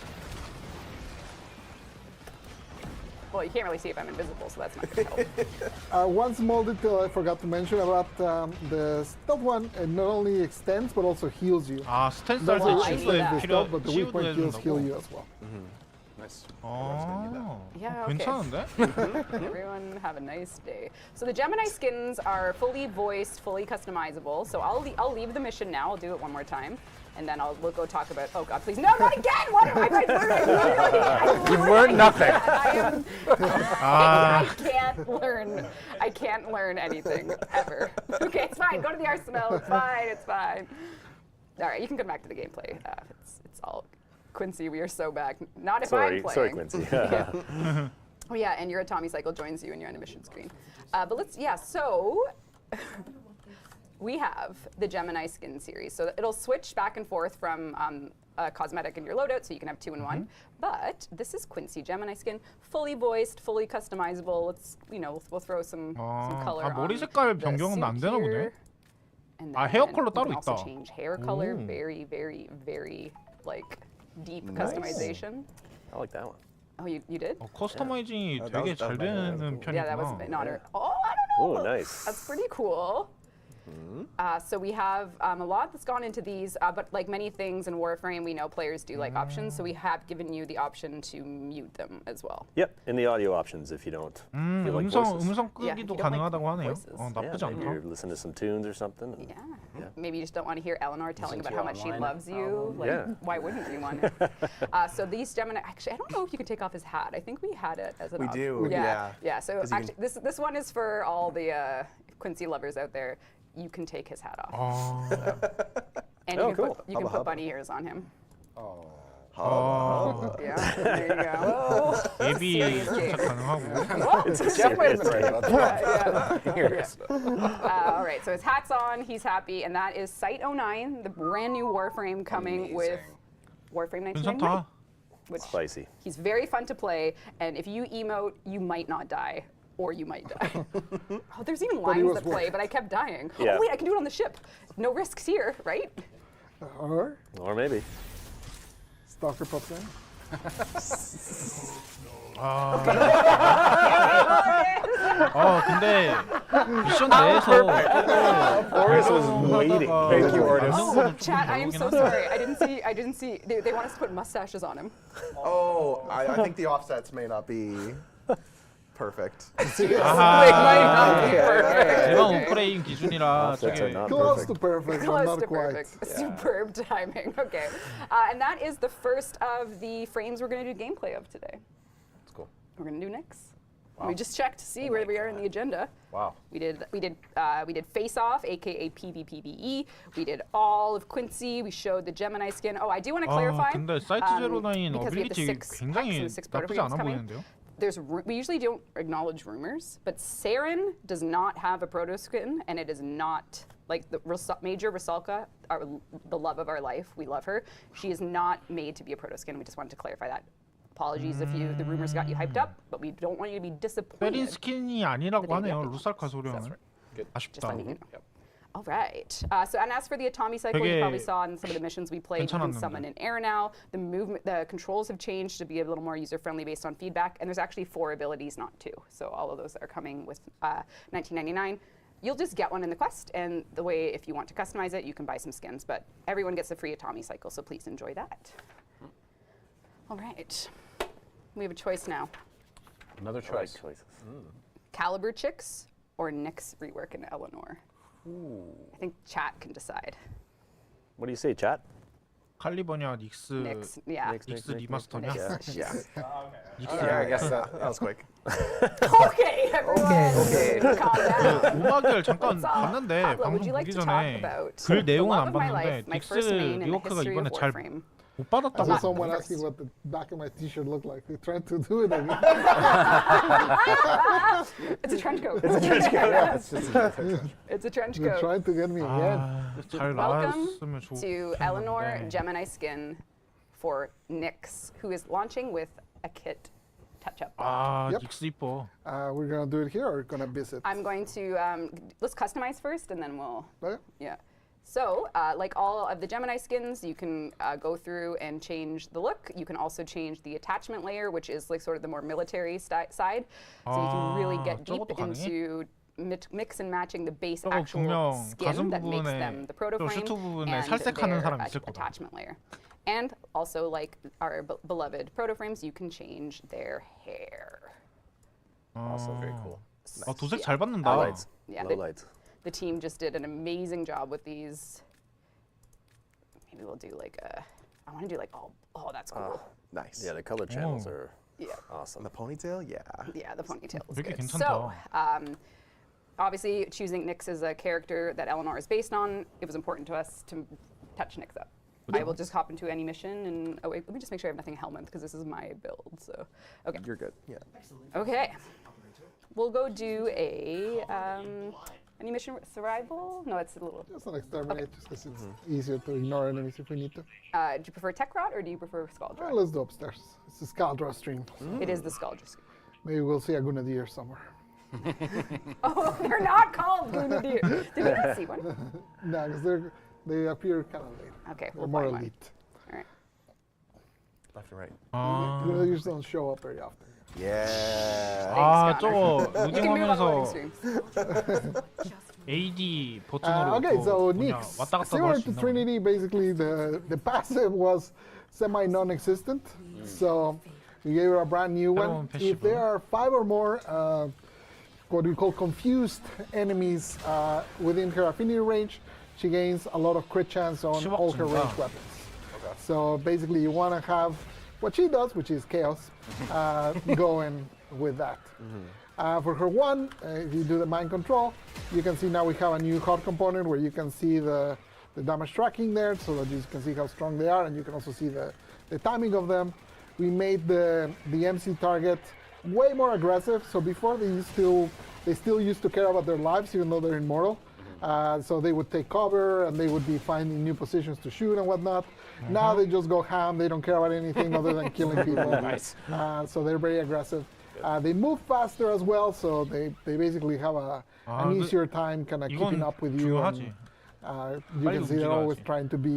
Well, you can't really see if I'm invisible, so that's not going to help. One small detail I forgot to mention about the stealth one, it not only extends but also heals you. 아 스탠스 That's 할때 why I it see 치유도 that. the stealth, but the weak 치유도 point kills heal 해준다고. you as well. Nice. 아, Yeah, okay. 괜찮은데? Everyone have a nice day. So the Gemini skins are fully voiced, fully customizable. So I'll leave the mission now. I'll do it one more time. And then we'll go talk about, oh God, please, no, not again! What am I learning? You've learned nothing. I can't learn anything, ever. Okay, it's fine, go to the arsenal, it's fine. All right, you can come back to the gameplay. It's all, Quincy, we are so back. Not if I'm playing. Sorry, Quincy. Yeah. Oh yeah, and your Atomy Cycle joins you and you're on a mission screen. But so we have the Gemini skin series. So it'll switch back and forth from cosmetic in your loadout, so you can have 2 in 1. But this is Quincy Gemini skin, fully voiced, fully customizable. Let's, we'll throw some color on 머리 색깔 the 변경은 suit 안 되나 보네. here. And 아, then 헤어 컬러 you 따로 can also 있다. change hair color, very, very, very deep customization. I like that one. Oh, you did? 커스터마이징이 that 되게 was- 잘 that was 되는 편이구나. Yeah, that was an honor. Oh, I don't know. Oh, nice. That's pretty cool. So we have a lot that's gone into these, but like many things in Warframe, we know players do like options, so we have given you the option to mute them as well. Yep, in the audio options if you don't feel like 음성 voices. 음성 Yeah, 끄기도 you don't like 가능하다고 하네요. voices. 나쁘지 Yeah, maybe 않다. you're listening to some tunes or something. and- Yeah. Maybe you just don't want to hear Eleanor telling about how much she online loves you. Like, Yeah. why wouldn't you want it? So these Gemini, actually, I don't know if you can take off his hat. I think we had it as an We option. do, yeah. Yeah. So 'Cause you actually, this one is for all the Quincy lovers out there. You can take his hat off. 아, And Oh, you can cool. put, you can Hubba put hubba. bunny ears on him. Yeah, there you go. 예비 Serious 도착 game. 가능하고. It's a Jeff, wait a serious minute. game. Yeah. Here it is. All right, so his hat's on, he's happy, and that is Site 09, the brand new Warframe coming with Warframe 1999, 괜찮다. which Spicy. he's very fun to play, and if you emote, you might not die. Or you might die. Oh, there's even he lines was that play, worth but I kept dying. Yeah. Oh wait, I can do it on the ship. No risks here, right? Or Or maybe. Stalker pops in. 근데 미션 내에서 Boris was waiting. Thank you, Ortis. Chat, I am so sorry. I didn't see. They want us to put mustaches on him. Oh, I think the offsets may not be perfect. 아하. Perfect. 제가 워프레임 기준이라 Offsets are 저게 not Close perfect. to perfect, but Close not to quite. perfect. Superb timing. Okay. And that is the first of the frames we're going to do gameplay of today. That's cool. We're going to do Nyx. We just checked to see where we are in the agenda. Wow. We did Face Off, aka PvPvE. We did all of Quincy. We showed the Gemini skin. Oh, I do want to clarify. 근데 사이트 제로나인 because we have the 어빌리티 six 굉장히 hex and the six 나쁘지 proto-frames 않아 coming. 보이는데요? We usually don't acknowledge rumors, but Saren does not have a proto skin, and it is not like the Major Rusalka, the love of our life. We love her. She is not made to be a proto skin. We just wanted to clarify that. Apologies if the rumors got you hyped up, but we don't want you to be disappointed. 페린 스킨이 아니라고 The 하네요. day 루살카 소령은. Good. Just 아쉽다. letting you know. All right. So, and as for the Atomi cycle, you 되게 probably saw in some of the missions we played, you can 괜찮았는데. summon in air now. The controls have changed to be a little more user-friendly based on feedback, and there's actually 4 abilities, not 2. So all of those are coming with 1999. You'll just get one in the quest, and the way, if you want to customize it, you can buy some skins, but everyone gets a free Atomi cycle, so please enjoy that. All right. We have a choice now. Another I like choice. choices. Caliber Chicks or Nyx rework in Eleanor? I think chat can decide. What do you say, chat? 칼리버냐 닉스 Nyx, yeah. 닉스 리마스터냐? Nyx. Yeah. Yeah, I guess that That was quick. Okay, everyone. Calm down. 음악을 잠깐 What's up? 봤는데 Pablo, would 방송 you like 보기 to talk 전에 about 글 the 내용은 love 안 of my 봤는데 life, my 닉스 first main in the 리워크가 history 이번에 of 잘 Warframe? 못 I 받았다고 saw someone First. asking what the back of my t-shirt looked like. They're trying to do it again. It's a trench coat. Yeah, it's just It's a trench They're coat. trying to get me again. 잘 Welcome 나왔으면 좋겠는데. to Eleanor Gemini skin for Nyx, who is launching with a kit touch-up. Yep. 닉스 이뻐. We're gonna do it here or gonna visit? I'm going to, let's customize first and then we'll, Okay. yeah. So, like all of the Gemini skins, you can go through and change the look. You can also change the attachment layer, which is like sort of the more military side. So you can really get deep 저것도 가능해? into mix and matching the base 저거 actual 분명 skin 가슴 that makes 부분에 them the 저 proto frame 슈트 부분에 and 살색하는 their 사람 있을 거다. attachment layer. And also, like our beloved proto frames, you can change their hair. also very cool. 도색 잘 받는다. Lowlights. Yeah, Lowlights. the team just did an amazing job with these. Maybe we'll do like a, I want to do like, oh, that's cool. Nice. Yeah, the color channels are Yeah. And awesome. the ponytail, yeah. Yeah, the ponytail is 되게 good. 괜찮다. So, obviously, choosing Nyx as a character that Eleanor is based on, it was important to us to touch Nyx up. I will just hop into any mission and, oh wait, let me just make sure I have nothing Helminth because this is my build, so. Okay, You're good. Yeah. okay. We'll go do a, any mission survival? No, it's a little, Just an exterminate, just because it's easier to ignore enemies if we need to. do you prefer Tech Rot or do you prefer Scaldra? Well, let's do upstairs. It's a Scaldra stream. It is the Scaldra. Maybe we'll see a Gunadir somewhere. Oh, they're not called Gunadir. Did we not see one? No, because they appear kind of late. Okay, They're we'll more find one. elite. All right. Left and right. Gunadirs don't show up very often. Yeah. 아, Thanks, Connor. 저거 You can move on loading 로딩하면서 streams. AD 버튼으로 Okay, so 뭐냐, Nyx, 왔다 갔다 similar 할수 to 있나 보네. Trinity, basically the passive was semi-non-existent. So we gave her a brand new one. 새로운 If 패시브. there are 5 or more what we call confused enemies within her affinity range, she gains a lot of crit chance on all her 치워진다. ranged weapons. So basically you want to have what she does, which is chaos, going with that. For her one, if you do the mind control, you can see now we have a new hard component where you can see the damage tracking there so that you can see how strong they are, and you can also see the the timing of them. We made the MC target way more aggressive. So before they still used to care about their lives, even though they're immortal. So they would take cover and they would be finding new positions to shoot and whatnot. Now they just go ham. They don't care about anything other than killing people. Nice. So they're very aggressive. They move faster as well, so they basically have an easier time kind of keeping 이건 up with you. And, 중요하지. you can see they're always 움직여야지. trying to be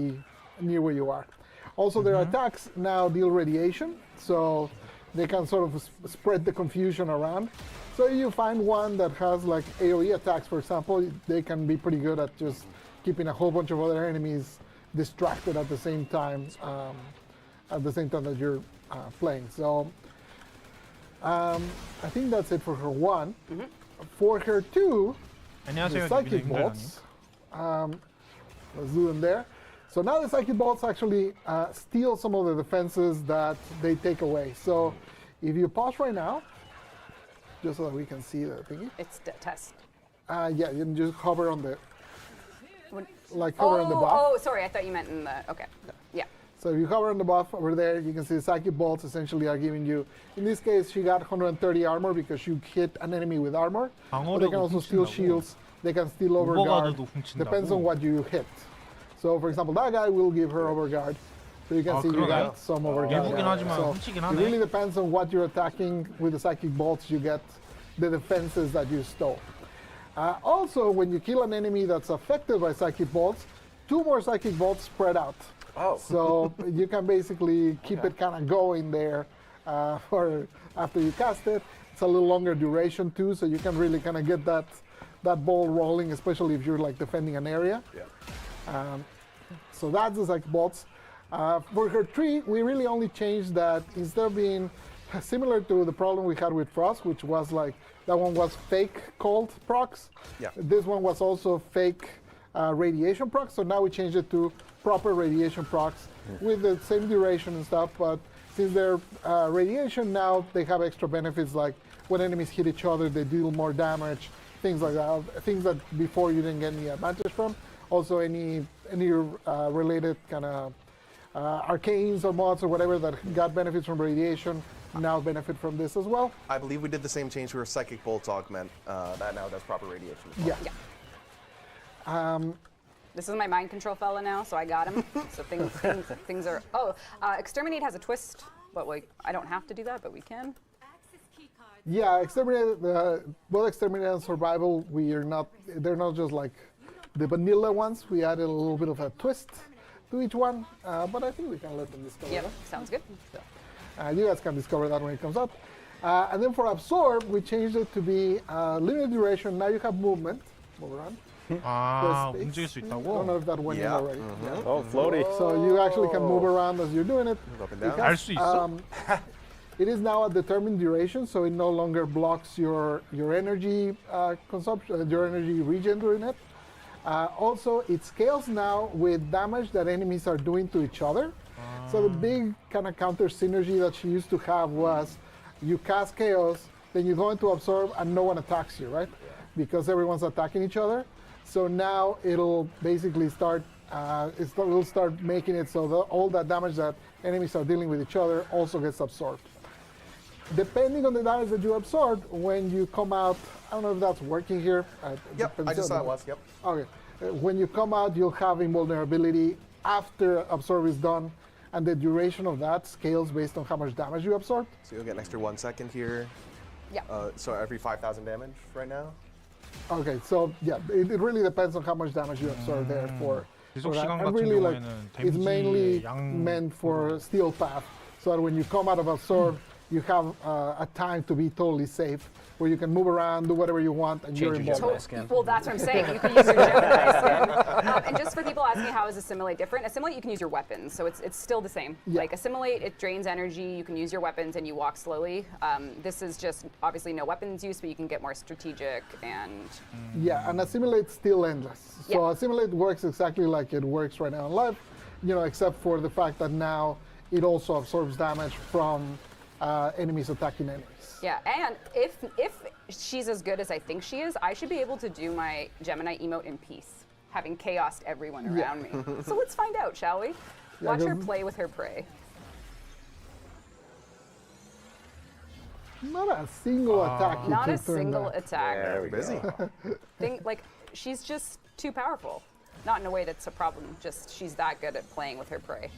near where you are. Also, their attacks now deal radiation, so they can sort of spread the confusion around. So you find one that has like AoE attacks, for example, they can be pretty good at just keeping a whole bunch of other enemies distracted at the same time that you're playing. So I think that's it for her one. For her two, the 안녕하세요. psychic 디비님 bolts. Let's do them there. So now the psychic bolts actually steal some of the defenses that they take away. So if you pause right now, just so that we can see the thingy. It's test. Yeah, you can just hover on the, What- like hover on the buff. Oh, sorry. I thought you meant in the. Okay. Yeah. So if you hover on the buff over there, you can see the psychic bolts essentially are giving you, in this case, she got 130 armor because you hit an enemy with armor. But they can also steal shields. They can steal overguard. 오버가드도 훔친다고. Depends on what you hit. So for example, that guy will give her overguard. So you can see you 그러네요. got some overguard. 예쁘긴 하지만 So 훔치긴 it really 하네. depends on what you're attacking with the psychic bolts. You get the defenses that you stole. Also, when you kill an enemy that's affected by psychic bolts, 2 more psychic bolts spread out. Oh. So you can basically keep it kind of going there for after you cast it. It's a little longer duration too, so you can really kind of get that ball rolling, especially if you're like defending an area. Yeah. So that's the psychic bolts. For her tree, we really only changed that instead of being similar to the problem we had with Frost, which was like that one was fake cold procs. Yeah. This one was also fake radiation procs. So now we changed it to proper radiation procs with the same duration and stuff. But since they're radiation now, they have extra benefits like when enemies hit each other, they deal more damage, things like that. Things that before you didn't get any advantage from. Also, any related kind of arcanes or mods or whatever that got benefits from radiation now benefit from this as well. I believe we did the same change to her psychic bolts augment. That now does proper radiation. as well. Yeah. Yeah. This is my mind control fella now, so I got him. So things are. Oh, exterminate has a twist, but like I don't have to do that, but we can. Yeah, exterminate. Both exterminate and survival. They're not just like the vanilla ones. We added a little bit of a twist to each one, but I think we can let them discover Yep, that. sounds good. You guys can discover that when it comes up. And then for absorb, we changed it to be limited duration. Now you have movement. Move around. 아, Space. 움직일 수 I don't 있다고? know if that went in Yeah. already. Yeah. Oh, floaty. So you actually can move around as you're doing it. Up and down. 알 수 있어? It is now a determined duration, so it no longer blocks your energy consumption, your energy regen during it. Also, it scales now with damage that enemies are doing to each other. So the big kind of counter synergy that she used to have was you cast chaos, then you go into absorb, and no one attacks you, right? Because everyone's attacking each other. So now it'll basically start. It'll start making it so that all that damage that enemies are dealing with each other also gets absorbed. Depending on the damage that you absorb, when you come out, I don't know if that's working here. Yep, I just saw it was. Yep. Okay. When you come out, you'll have invulnerability after absorb is done, and the duration of that scales based on how much damage you absorb. So you'll get an extra 1 second here. Yeah. So every 5,000 damage right now. Okay, so yeah, it really depends on how much damage you absorb there for. 지속 that. 시간 And 같은 really, like, 경우에는 it's mainly 데미지 meant for steel path, so that when you come out of absorb, you have a time to be totally safe, where you can move around, do whatever you want, and you're Change your involved. Gemini skin. Well, that's what I'm saying. You can use your Gemini skin. And just for people asking how is Assimilate different, Assimilate you can use your weapons, so it's still the same. Yeah. Like Assimilate, it drains energy. You can use your weapons and you walk slowly. This is just obviously no weapons use, but you can get more strategic and. Yeah, and Assimilate's still endless. So Yeah. Assimilate works exactly like it works right now in live, except for the fact that now it also absorbs damage from enemies attacking enemies. Yeah, and if she's as good as I think she is, I should be able to do my Gemini emote in peace, having chaosed everyone around me. So let's find out, shall we? Watch her because- play with her prey. Not a single attack. you Not a took during single that. attack. There we Busy. go. Like, she's just too powerful. Not in a way that's a problem, just she's that good at playing with her prey.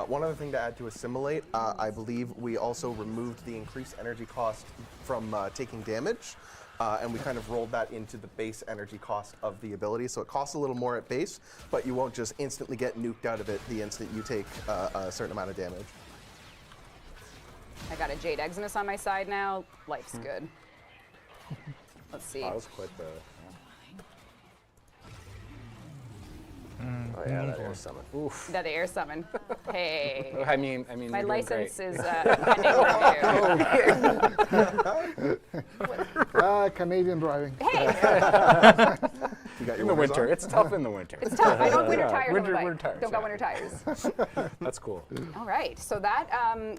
One other thing to add to assimilate, I believe we also removed the increased energy cost from taking damage, and we kind of rolled that into the base energy cost of the ability. So it costs a little more at base, but you won't just instantly get nuked out of it the instant you take a certain amount of damage. I got a Jade Exodus on my side now. Life's good. Let's see. That was quite the. Oh yeah, that air summon. Oof. That air summon. Hey. I mean, My you're doing license great. is pending review. Canadian driving. Hey, You got your In the winters winter, on? it's tough in the winter. it's tough. I don't have winter Yeah, tires winter- on my winter bike. tires, Don't got yeah. winter tires. That's cool. All right, so that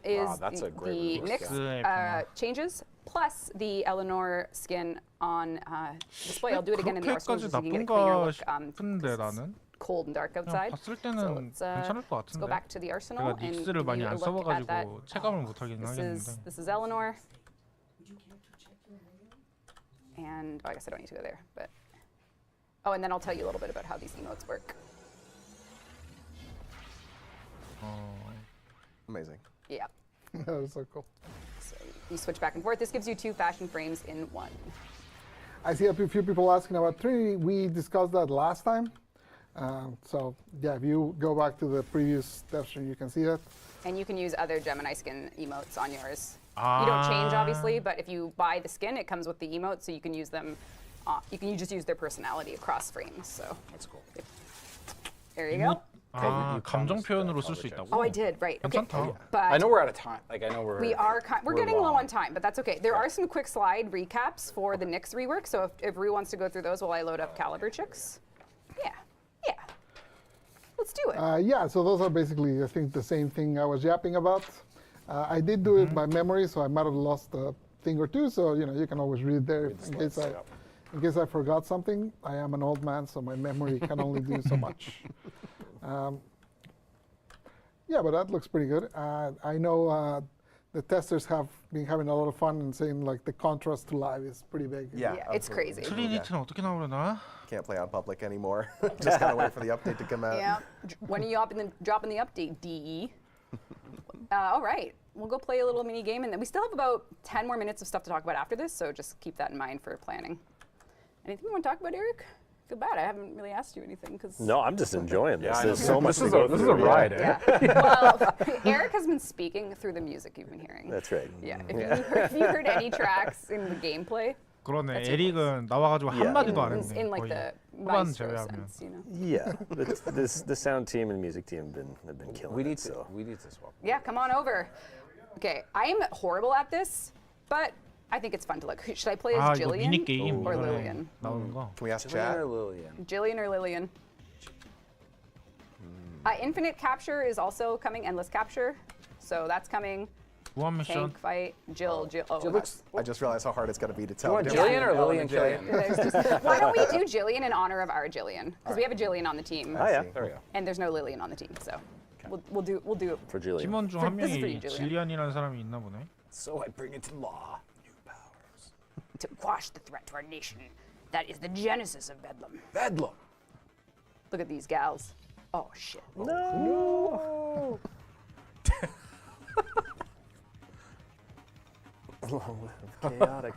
is Wow, that's a great the release, Nyx changes plus the Eleanor skin on display. I'll do it again in the arsenal 그렇게까지 so you can get a cleaner 나쁜가 look. 싶은데 'cause it's 나는 cold and dark 그냥 outside. 봤을 So 때는 let's, 괜찮을 것 let's go 같은데. back to the arsenal 제가 and 닉스를 give 많이 you a 안 look at that. 써봐가지고 체감을 못하긴 하겠는데. This is Eleanor. And I guess I don't need to go there, but and then I'll tell you a little bit about how these emotes work. Amazing. Yeah. That was so cool. So you switch back and forth. This gives you 2 fashion frames in 1. I see a few people asking about Trinity. We discussed that last time. So yeah, if you go back to the previous dev stream, you can see that. And you can use other Gemini skin emotes on yours. You don't change, obviously, but if you buy the skin, it comes with the emotes, so you can use them. You just use their personality across frames. So That's cool. there you go. 아, 감정 표현으로 쓸 수 있다고? Oh, I did. Right. Okay. 괜찮다. But I know we're out of time. Like I know we're. we're getting low long. on time, but that's okay. There are some quick slide recaps for the Nyx rework. So if Rue wants to go through those while I load up Caliber Chicks, yeah. Let's do it. Yeah, so those are basically, I think, the same thing I was yapping about. I did do it by memory, so I might have lost a thing or two. So you can always read there in case I forgot something. I am an old man, so my memory can only do so much. Yeah, but that looks pretty good. I know the testers have been having a lot of fun and saying like the contrast to live is pretty big. Yeah, it's absolutely. crazy. 트리니티는 어떻게 나오려나? Can't play on public anymore. Just gotta wait for the update to come out. Yeah. When are you dropping the update, DE? All right. We'll go play a little mini game, and then we still have about 10 more minutes of stuff to talk about after this, so just keep that in mind for planning. Anything you want to talk about, Eric? I feel bad. I haven't really asked you anything because. No, I'm just enjoying this. Yeah, I There's know. so much This is to go a- this is through. a ride, eh? Yeah. Well, Eric has been speaking through the music you've been hearing. That's right. Yeah. If you heard any tracks in the gameplay, 그러네. That's 에릭은 나와가지고 Yeah. 한마디도 안 했네. in like 거의. the 후반 maestro 제외하면. sense, you know. Yeah, the sound team and music team have been killing We it. need to. So. We need to swap. Yeah, come on over. Okay, I'm horrible at this, but I think it's fun to look. Should I play 아 as 이거 Jillian 미니 게임 or 이번에 Lillian? 나오는 거. Can we ask Jillian chat? or Lillian? Jillian or Lillian? Infinite Capture is also coming, Endless Capture. So that's coming. 무한 미션. Tank fight, Jill. Oh, Jill looks. I just realized how hard it's gonna be to You tell. want the Jillian difference or between Lillian? Ellen and Jay. Jillian. there's just, why don't we do Jillian in honor of our Jillian? Because we have a Jillian on the team, Oh yeah, see. There we go. and there's no Lillian on the team. So we'll do it for Julian. 팀원 중 한 This is for you, 명이 Jillian. 질리안이라는 사람이 있나 보네. So I bring it to law. New powers. to quash the threat to our nation. That is the genesis of Bedlam. Bedlam. Look at these gals. Oh shit. No. Chaotic.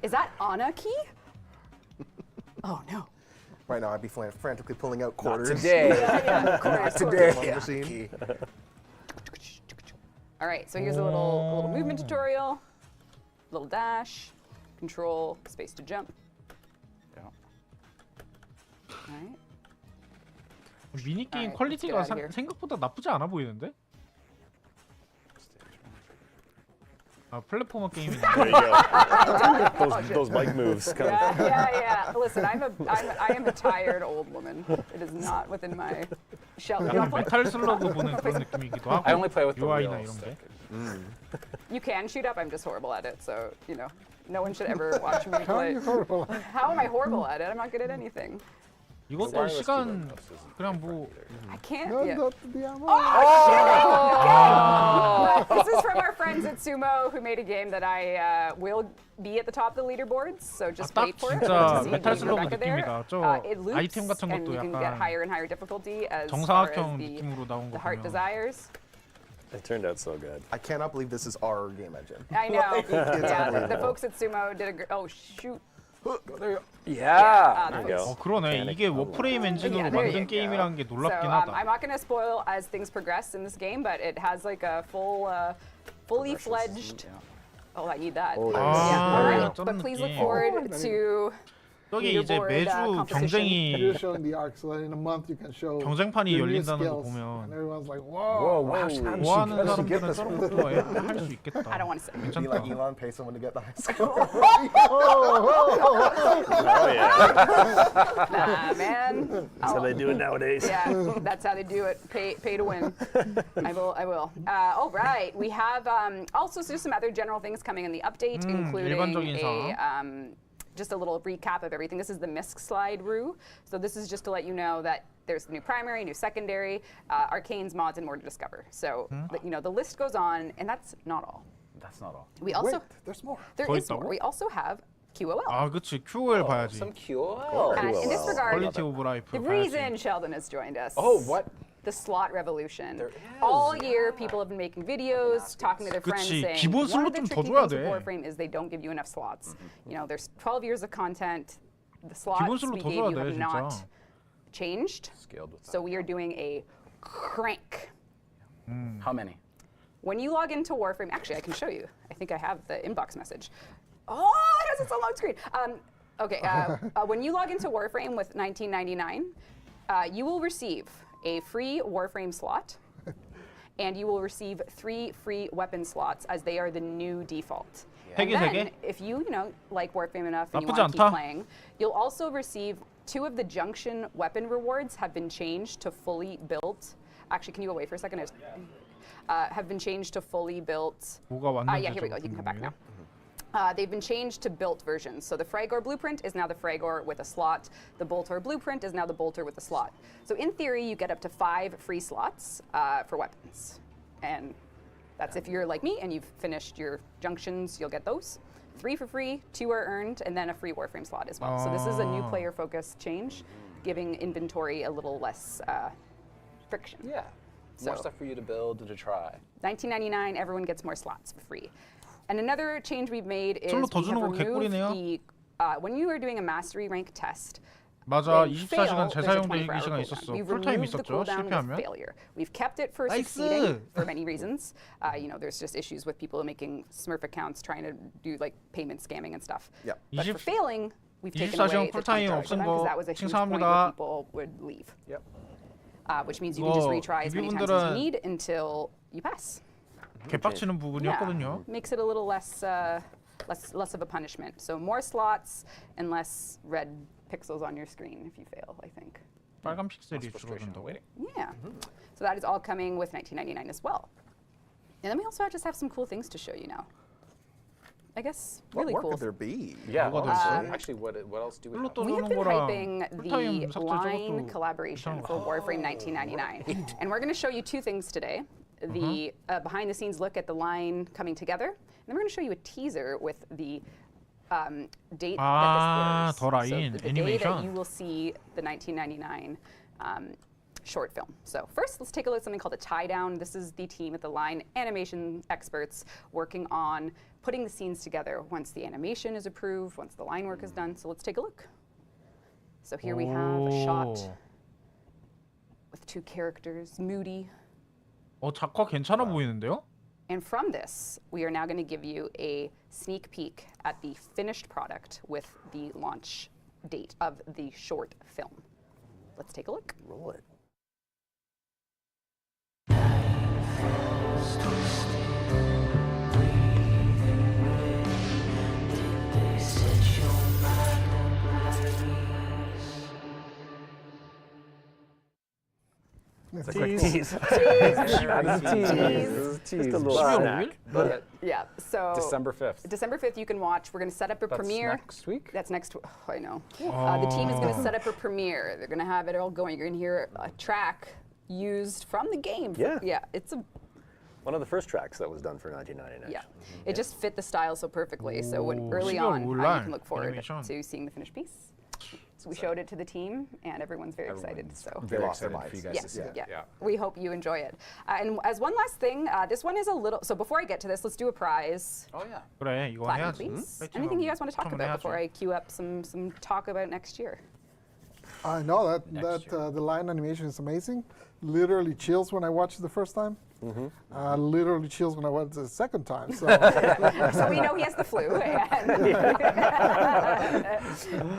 Is that Anarchy? Oh no. Right now, I'd be frantically pulling out Not quarters. today. Not Not From today. the machine. All right, so here's a little movement tutorial. Little dash, control, space to jump. Yeah. All right. 미니 게임 Alright, 퀄리티가 let's get out of here. 생각보다 나쁘지 않아 보이는데? 아 플랫포머 게임이네. There you go. those bike moves. Kind of. Yeah. Listen, I am a tired old woman. It is not within my shell. 약간 메탈 슬러그 보는 그런 느낌이기도 하고. I only play with the UI나 real 이런 게. stick. You can shoot up. I'm just horrible at it. So no one should ever watch me How are play. you horrible? How am I horrible at it? I'm not good at anything. 이것도 wireless 시간 keyboard mouse is 그냥 뭐 I can't. No, yeah. not the ammo. This is from our friends at Sumo who made a game that I will be at the top of the leaderboards. So just 딱 wait for it. 진짜 To see 메탈 if 슬러그 Rebecca there. 느낌이다. 저 It loops, 아이템 같은 and 것도 you can get 약간 higher and higher difficulty as far as 정사각형 the 느낌으로 나온 거 heart 보면 desires. It turned out so good. I cannot believe this is our game engine. I know. It's Yeah, the unbelievable. folks at Sumo did a oh shoot. Yeah. the There you folks- go. 그러네. 이게 워프레임 엔진으로 Yeah, there you 만든 게임이라는 게 So 놀랍긴 I'm 하다. not going to spoil as things progress in this game, but it has like a fully fledged. Oh, I need that. Oh, Yeah. nice. All right, 아, but please look 좀 forward to. 저기 이제 leaderboard, 매주 competition. You're 경쟁이 showing the arc so that in a month you can show 경쟁판이 your new 열린다는 거 skills. And 보면 everyone's like, Whoa, whoa. wow, how did she 좋아하는 get 사람들은 this 저런 one? 것도 할 수 있겠다. I don't want to say. Be 괜찮다. like Elon, pay someone to get the high score. Oh yeah. Nah, man. That's how they do it nowadays. Yeah, that's how they do it. Pay to win. I will. All right. We have also just some other general things coming in the update, including 일반적인 just a little recap of everything. This is the MISC slide, Rue. So this is just to let you know that there's the new primary, new secondary, arcanes, mods, and more to discover. So the list goes on, and that's not all. That's not all. We also Wait, there's more. there 더 is more. 있다고? We also have QOL. 아, 그치. QOL 봐야지. Some QOL. And in this regard, 퀄리티 오브 라이프 the 봐야지. reason Sheldon has joined us. Oh, what? The slot revolution. There is, All year, people have been making videos, talking to their friends, 그치, saying 기본 one 슬롯 of the 좀 더 tricky 줘야 things with 돼. Warframe is they don't give you enough slots. You know, there's 12 years of content. The slots 기본 슬롯 we 더 gave 줘야 you 돼, have not 진짜. changed. Scaled with So we are doing a crank. How many? When you log into Warframe, actually, I can show you. I think I have the inbox message. Oh, it has a long screen. When you log into Warframe with 1999, you will receive a free Warframe slot, and you will receive 3 free weapon slots as they are the new default. 세 And 개, 세 then, 개? if you like Warframe enough and you 나쁘지 want to keep 않다. playing, you'll also receive 2 of the junction weapon rewards have been changed to fully built. Actually, can you go away for a second? Have been changed to fully built. 뭐가 왔는지 Yeah, here we go. You can come back 궁금해요. now. They've been changed to built versions. So the Fragor blueprint is now the Fragor with a slot. The Boltor blueprint is now the Boltor with a slot. So in theory, you get up to 5 free slots for weapons. And that's if you're like me and you've finished your junctions, you'll get those. 3 for free, 2 are earned, and then a free Warframe slot as well. So this is a new player-focused change, giving inventory a little less friction. Yeah. More So- stuff for you to build and to try. $19.99, everyone gets more slots for free. And another change we've made is 솔로 더 we 주는 have 거 removed 개꿀이네요. the when you are doing a mastery rank test. 맞아. when you 24시간 fail, there's a 재사용되기 24-hour 시간 cooldown. 있었어. We've 풀타임 removed the 있었죠. cooldown with 실패하면. failure. We've kept it for 나이스! succeeding for many reasons. There's just issues with people making Smurf accounts trying to do like payment scamming and stuff. Yeah. But for 20 failing, we've taken 24시간 away the 쿨타임 24 없은 because 거 that was a huge point where 칭찬합니다. people would leave. Yep. Which means you can just 이거 retry as many times as you 이분들은 need until you pass. 개빡치는 부분이었거든요. Makes it a little less of a punishment. So more slots and less red pixels on your screen if you fail, I think. 빨간 픽셀이 Frustration of 줄어든다고. waiting. Yeah. So that is all coming with 1999 as well. And then we also just have some cool things to show you now. I guess What really more cool. could there be? Yeah. 뭐가 더 있어요? Actually, what else do we 슬롯 have? 더 We have 주는 been 거랑 hyping 풀타임 the 삭제 line 저것도 collaboration 괜찮은 for 거. Warframe 1999. And we're going to show you 2 things today. The behind-the-scenes look at the line coming together. And then we're going to show you a teaser with the date 아, that 더 this airs. 라인, So the day that 애니메이션. you will see the 1999 short film. So first, let's take a look at something called a tie down. This is the team at the line animation experts working on putting the scenes together once the animation is approved, once the line work is done. So let's take a look. So here we have a shot 오. with 2 characters, Moody. 작화 괜찮아 보이는데요? And from this, we are now going to give you a sneak peek at the finished product with the launch date of the short film. Let's take a look. Roll it. It's a Tease. quick tease. Just a little 12월 snack. 5일? But Yeah. So December 5th. December 5th, you can watch. We're going to set up a That's premiere. next week? That's next. I know. The team is going to set up a premiere. They're going to have it all going. You're going to hear a track used from the game. Yeah. Yeah. It's a. One of the first tracks that was done for 1999. Yeah. It just fit the style so perfectly. So early 12월 on, 5일 you 날 can look forward 애니메이션. to seeing the finished piece. So we showed it to the team, and everyone's very excited. So. Very lost their excited for you guys Yeah, to see it. yeah. We hope you enjoy it. And as one last thing, this one is a little. So before I get to this, let's do a prize. Oh yeah. 그래 이거 Platinum, 해야지. please. 배팅 Anything you guys want to talk 한번 about 해야지. before I queue up some talk about next year? I know that the line animation is amazing. Literally chills when I watched it the first time. Literally chills when I watched it the second time. So So we know he has the flu. And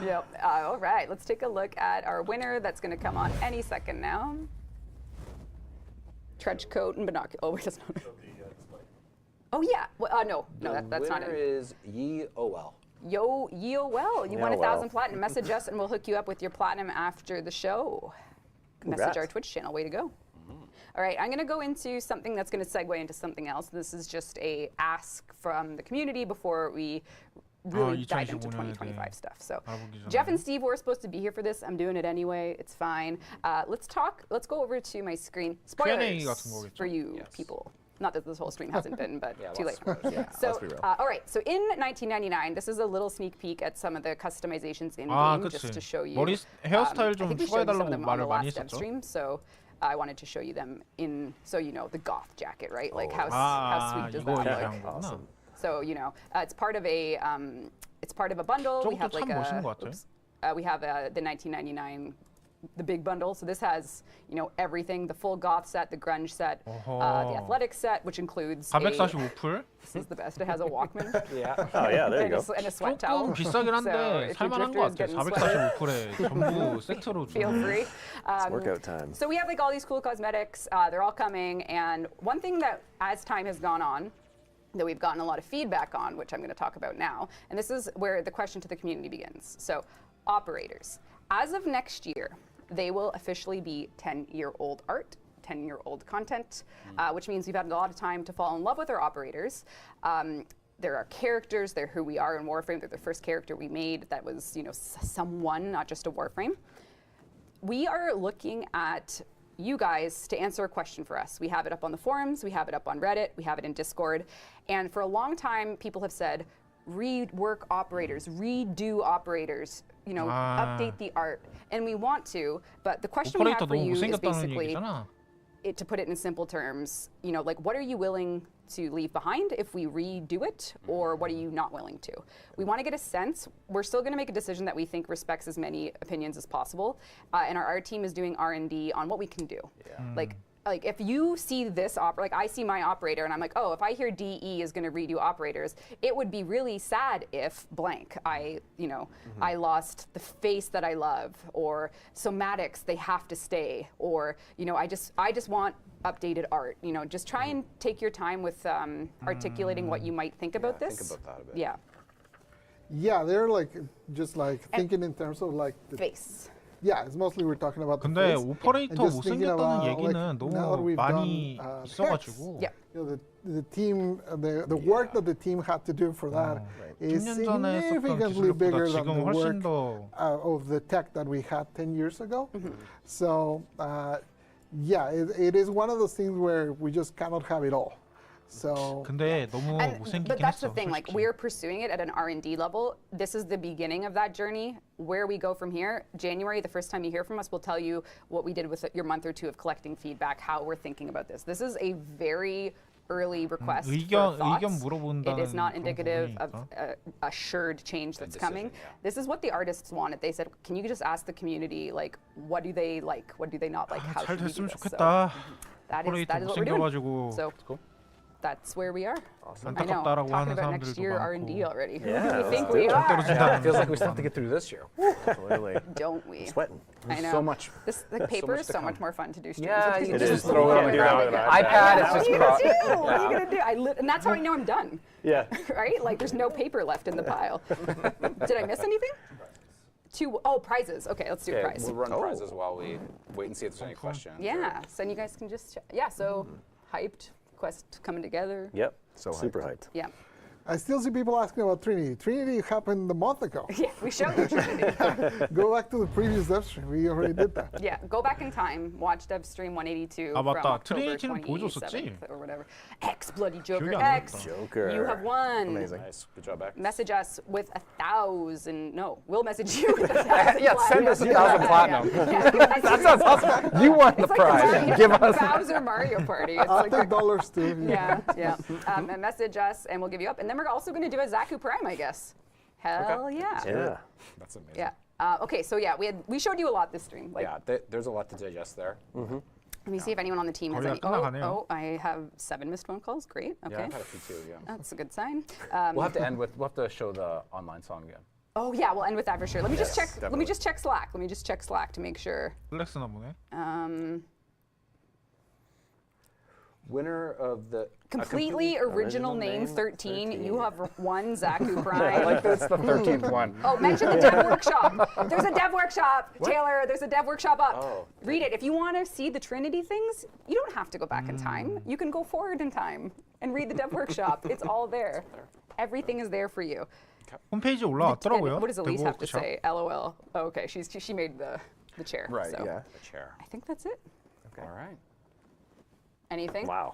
yep. All right. Let's take a look at our winner. That's going to come on any second now. Trench coat and binoculars. Oh, wait, that's not. Oh yeah. Well, no, that's not winner it. is YEOL. Yo, well, you won Yeah, 1,000 well. platinum. Message us, and we'll hook you up with your platinum after the show. Message Congrats. our Twitch channel. Way to go. All right, I'm going to go into something that's going to segue into something else. This is just a ask from the community before we really dive into 2025 2025 stuff. So 알아보기 전에. Jeff and Steve were supposed to be here for this. I'm doing it anyway. It's fine. Let's go over to my screen. Q&A Spoilers 같은 거겠죠? for you people. Not that this whole stream hasn't been, but too late. Let's So, be real. all right. So in 1999, this is a little sneak peek at some of the customizations in 아, game, 그치. just to show you. 머리 헤어스타일 I 좀 think we showed you some of 추가해달라고 them on the 말을 많이 last dev 했었죠. stream, so I wanted to show you them in, so you know, the goth jacket, right? Like how 아, sweet does 이거 that 얘기한 look? 거구나. So you know, it's part of a bundle. We 저것도 have 참 like 멋있는 것 같아요. we have the 1999. The big bundle. So this has, you know, everything: the full goth set, the grunge set, the 어허. athletic set, which includes. 445풀? This is the best. It has a Walkman Yeah. Oh yeah, there you and, go. and a sweat 조금 towel. 비싸긴 So 한데 if your 살만한 drifter 것 is 같아. getting sweaty, 445풀에 전부 세트로 feel 주는. free. Workout time. So we have like all these cool cosmetics. They're all coming, and one thing that, as time has gone on, that we've gotten a lot of feedback on, which I'm going to talk about now, and this is where the question to the community begins. So, operators, as of next year, they will officially be 10-year-old art, 10-year-old content, which means we've had a lot of time to fall in love with our operators. There are characters. They're who we are in Warframe. They're the first character we made that was, you know, someone, not just a Warframe. We are looking at you guys to answer a question for us. We have it up on the forums, we have it up on Reddit, we have it in Discord, and for a long time, people have said, rework operators, redo operators, you know, update the art, and we want to, but the question we have 오퍼레이터 for 너무 you is 못생겼다는 basically, 얘기잖아. to put it in simple terms, you know, like what are you willing to leave behind if we redo it, or what are you not willing to? We want to get a sense. We're still going to make a decision that we think respects as many opinions as possible, and our art team is doing R&D on what we can do. Like if you see this like I see my operator and I'm like, oh, if I hear DE is going to redo operators, it would be really sad if blank. I lost the face that I love, or somatics they have to stay, or you know, I just want updated art. You know, just try and take your time with articulating what you might think about this. Think about that a bit. Yeah, yeah, they're like just like thinking in terms of like the, face. yeah, it's mostly we're talking about the 근데 face. 오퍼레이터 And just thinking 못생겼다는 about, 얘기는 now that 너무 we've 많이 done, 있어가지고. Yeah. You know, the team, the work that the team had to do for that is 10년 전에 썼던 significantly 기술력보다 bigger than 지금 the 훨씬 work 더 of the tech that we had 10 years ago. So, yeah, it is one of those things where we just cannot have it all. So, 근데 너무 But 못생기긴 that's 했어. the thing, like 솔직히. we're pursuing it at an R&D level. This is the beginning of that journey. Where we go from here, January, the first time you hear from us, we'll tell you what we did with your month or two of collecting feedback, how we're thinking about this. This is a very early request for 의견 thoughts. 물어본다는 It is not 그런 indicative of 부분이니까. assured change that's decision, coming. yeah. This is what the artists wanted. They said, can you just ask the community, like, what do they like? What do they not like? How 잘 should we do 됐으면 this? So 좋겠다. that 오퍼레이터 is what we're doing. 못생겨가지고 So that's where we are. I know. 안타깝다라고 Talking 하는 about next 사람들도 year R&D 많고. already. Yeah, we think let's we do it. are, Yeah, it feels like we still have to get through this year. Absolutely. don't we? Sweating. I know. So much. This the paper much is to so come. much more fun to do streams. Yeah, with you because It just is. Throw it on the ground with an iPad, it's What just are you cross. gonna do? What are you gonna do? And that's how I know I'm done. Yeah. Right? Like there's no paper left in the pile. Did I miss anything? Prizes. Okay, let's do Okay, prize. we'll run prizes while we wait and see if there's any questions. Yeah, so you guys can just so hyped quest coming together. Yep. So super hyped. Yeah. I still see people asking about Trinity. Trinity happened a month ago. Yeah, we showed you Trinity. Go back to the previous dev stream. We already did that. Yeah, go back in time, watch Devstream 182 아, from 맞다. October 트리니티는 보여줬었지? 27th or whatever. X Bloody Joker 기억이 안 X. 났다. Joker. You have won. Amazing. Nice. Good job, X. Message us with 1,000. No, we'll message you with 1,000. Yeah, send us 1,000 platinum. Yeah. That sounds awesome. You won the It's like prize. Give us. Bowser Mario Party. It's I'll like take dollars too. yeah. And message us, and we'll give you up. And then we're also going to do a Zaku Prime, I guess. Hell yeah. Yeah. That's amazing. Yeah. Okay, so yeah, we showed you a lot this stream. Like, Yeah, there's a lot to digest there. let me see if anyone on the team has 거의 any. 다 끝나가네요. Oh, I have 7 missed phone calls. Great. Yeah, Okay. I've had a few too, yeah. That's a good sign. We'll have to end with, we'll have to show the online song again. Oh yeah, we'll end with that for sure. Let me just check. Let definitely. me just check Slack. Let me just check Slack to make sure. 플렉스나 보네. Winner of the Completely original name 13. You have won Zaku I Prime. like that it's the 13th one. Oh, mention the dev workshop. There's a dev workshop. Taylor, there's a dev workshop up. Oh. Read it. If you want to see the Trinity things, you don't have to go back in time. You can go forward in time and read the dev workshop. It's all there. Everything is there for you. 홈페이지에 And 올라왔더라고요. what does Elise have to 데브워크샵. say? LOL. Oh, okay, she made the chair. Right, so yeah. The chair. I think that's it. All right. Anything? Wow.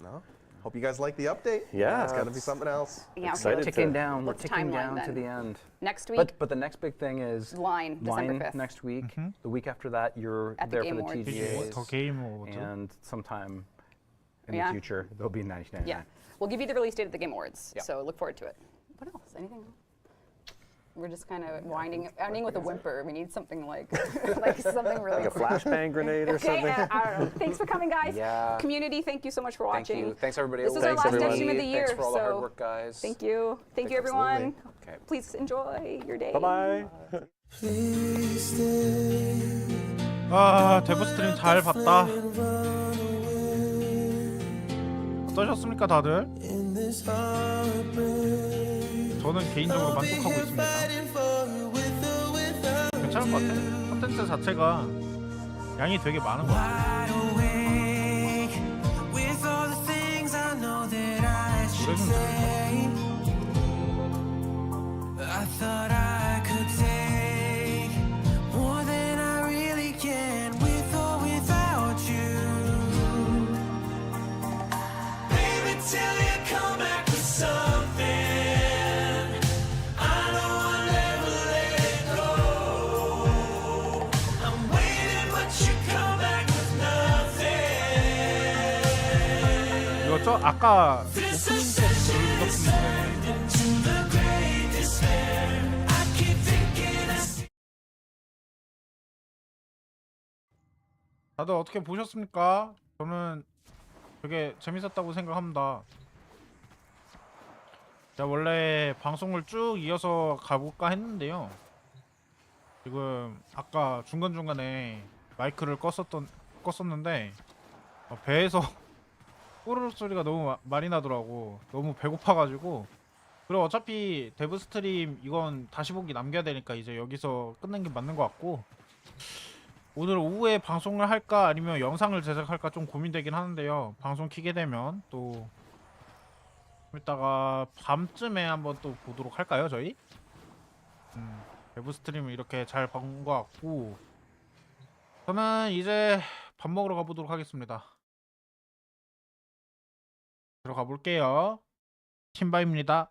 No? Hope you guys like the update. Yeah. It's got to be something else. Yeah. Excited Okay. Ticking to- down. We're What's ticking timeline down to then? the end. Next week. But the next big thing is Line, December Line 5th. next week. The week after that, you're At the there Game for the Awards. TGAs. 더 게임 어워드. And sometime in Yeah. the future, there'll be 1999. Yeah. We'll give you the release date at the Game Awards. Yeah. So look forward to it. What else? Anything else? We're just kind of ending with a whimper. We need something like something really. Like a flashbang grenade or Okay, something. I don't know. Thanks for coming, guys. Yeah. Community, thank you so much for Thank watching. you. Thanks, everybody. This is our Thanks, last everyone. dev stream of the year. Thanks for all the hard so work, guys. Thank you. Thank you, everyone. Okay. Please enjoy your day. Bye-bye. 아, 데브스트림 잘 봤다. 어떠셨습니까, 다들? 저는 개인적으로 만족하고 있습니다. 괜찮은 것 같아. 컨텐츠 자체가 양이 되게 많은 것 같아. 노래는 I thought I could take more than I really can with or without you. Baby, till you come back with something. I know I'll never let it go. I'm waiting, but you come back with nothing. 이거 저 아까 This 오프닝 obsession 때 is 불렀던 into the great despair. I keep thinking I see. 다들 어떻게 보셨습니까? 저는 되게 재밌었다고 생각합니다. 제가 원래 방송을 쭉 이어서 가볼까 했는데요. 지금 아까 중간중간에 마이크를 껐었는데 배에서 꼬르륵 소리가 너무 많이 나더라고. 너무 배고파가지고. 그리고 어차피 데브스트림 이건 다시 보기 남겨야 되니까 이제 여기서 끝낸 게 맞는 것 같고, 오늘 오후에 방송을 할까 아니면 영상을 제작할까 좀 고민되긴 하는데요. 방송 키게 되면 또 이따가 밤쯤에 한번 또 보도록 할까요, 저희? 데브스트림을 이렇게 잘 본 것 같고, 저는 이제 밥 먹으러 가보도록 하겠습니다. 들어가 볼게요. 신바입니다.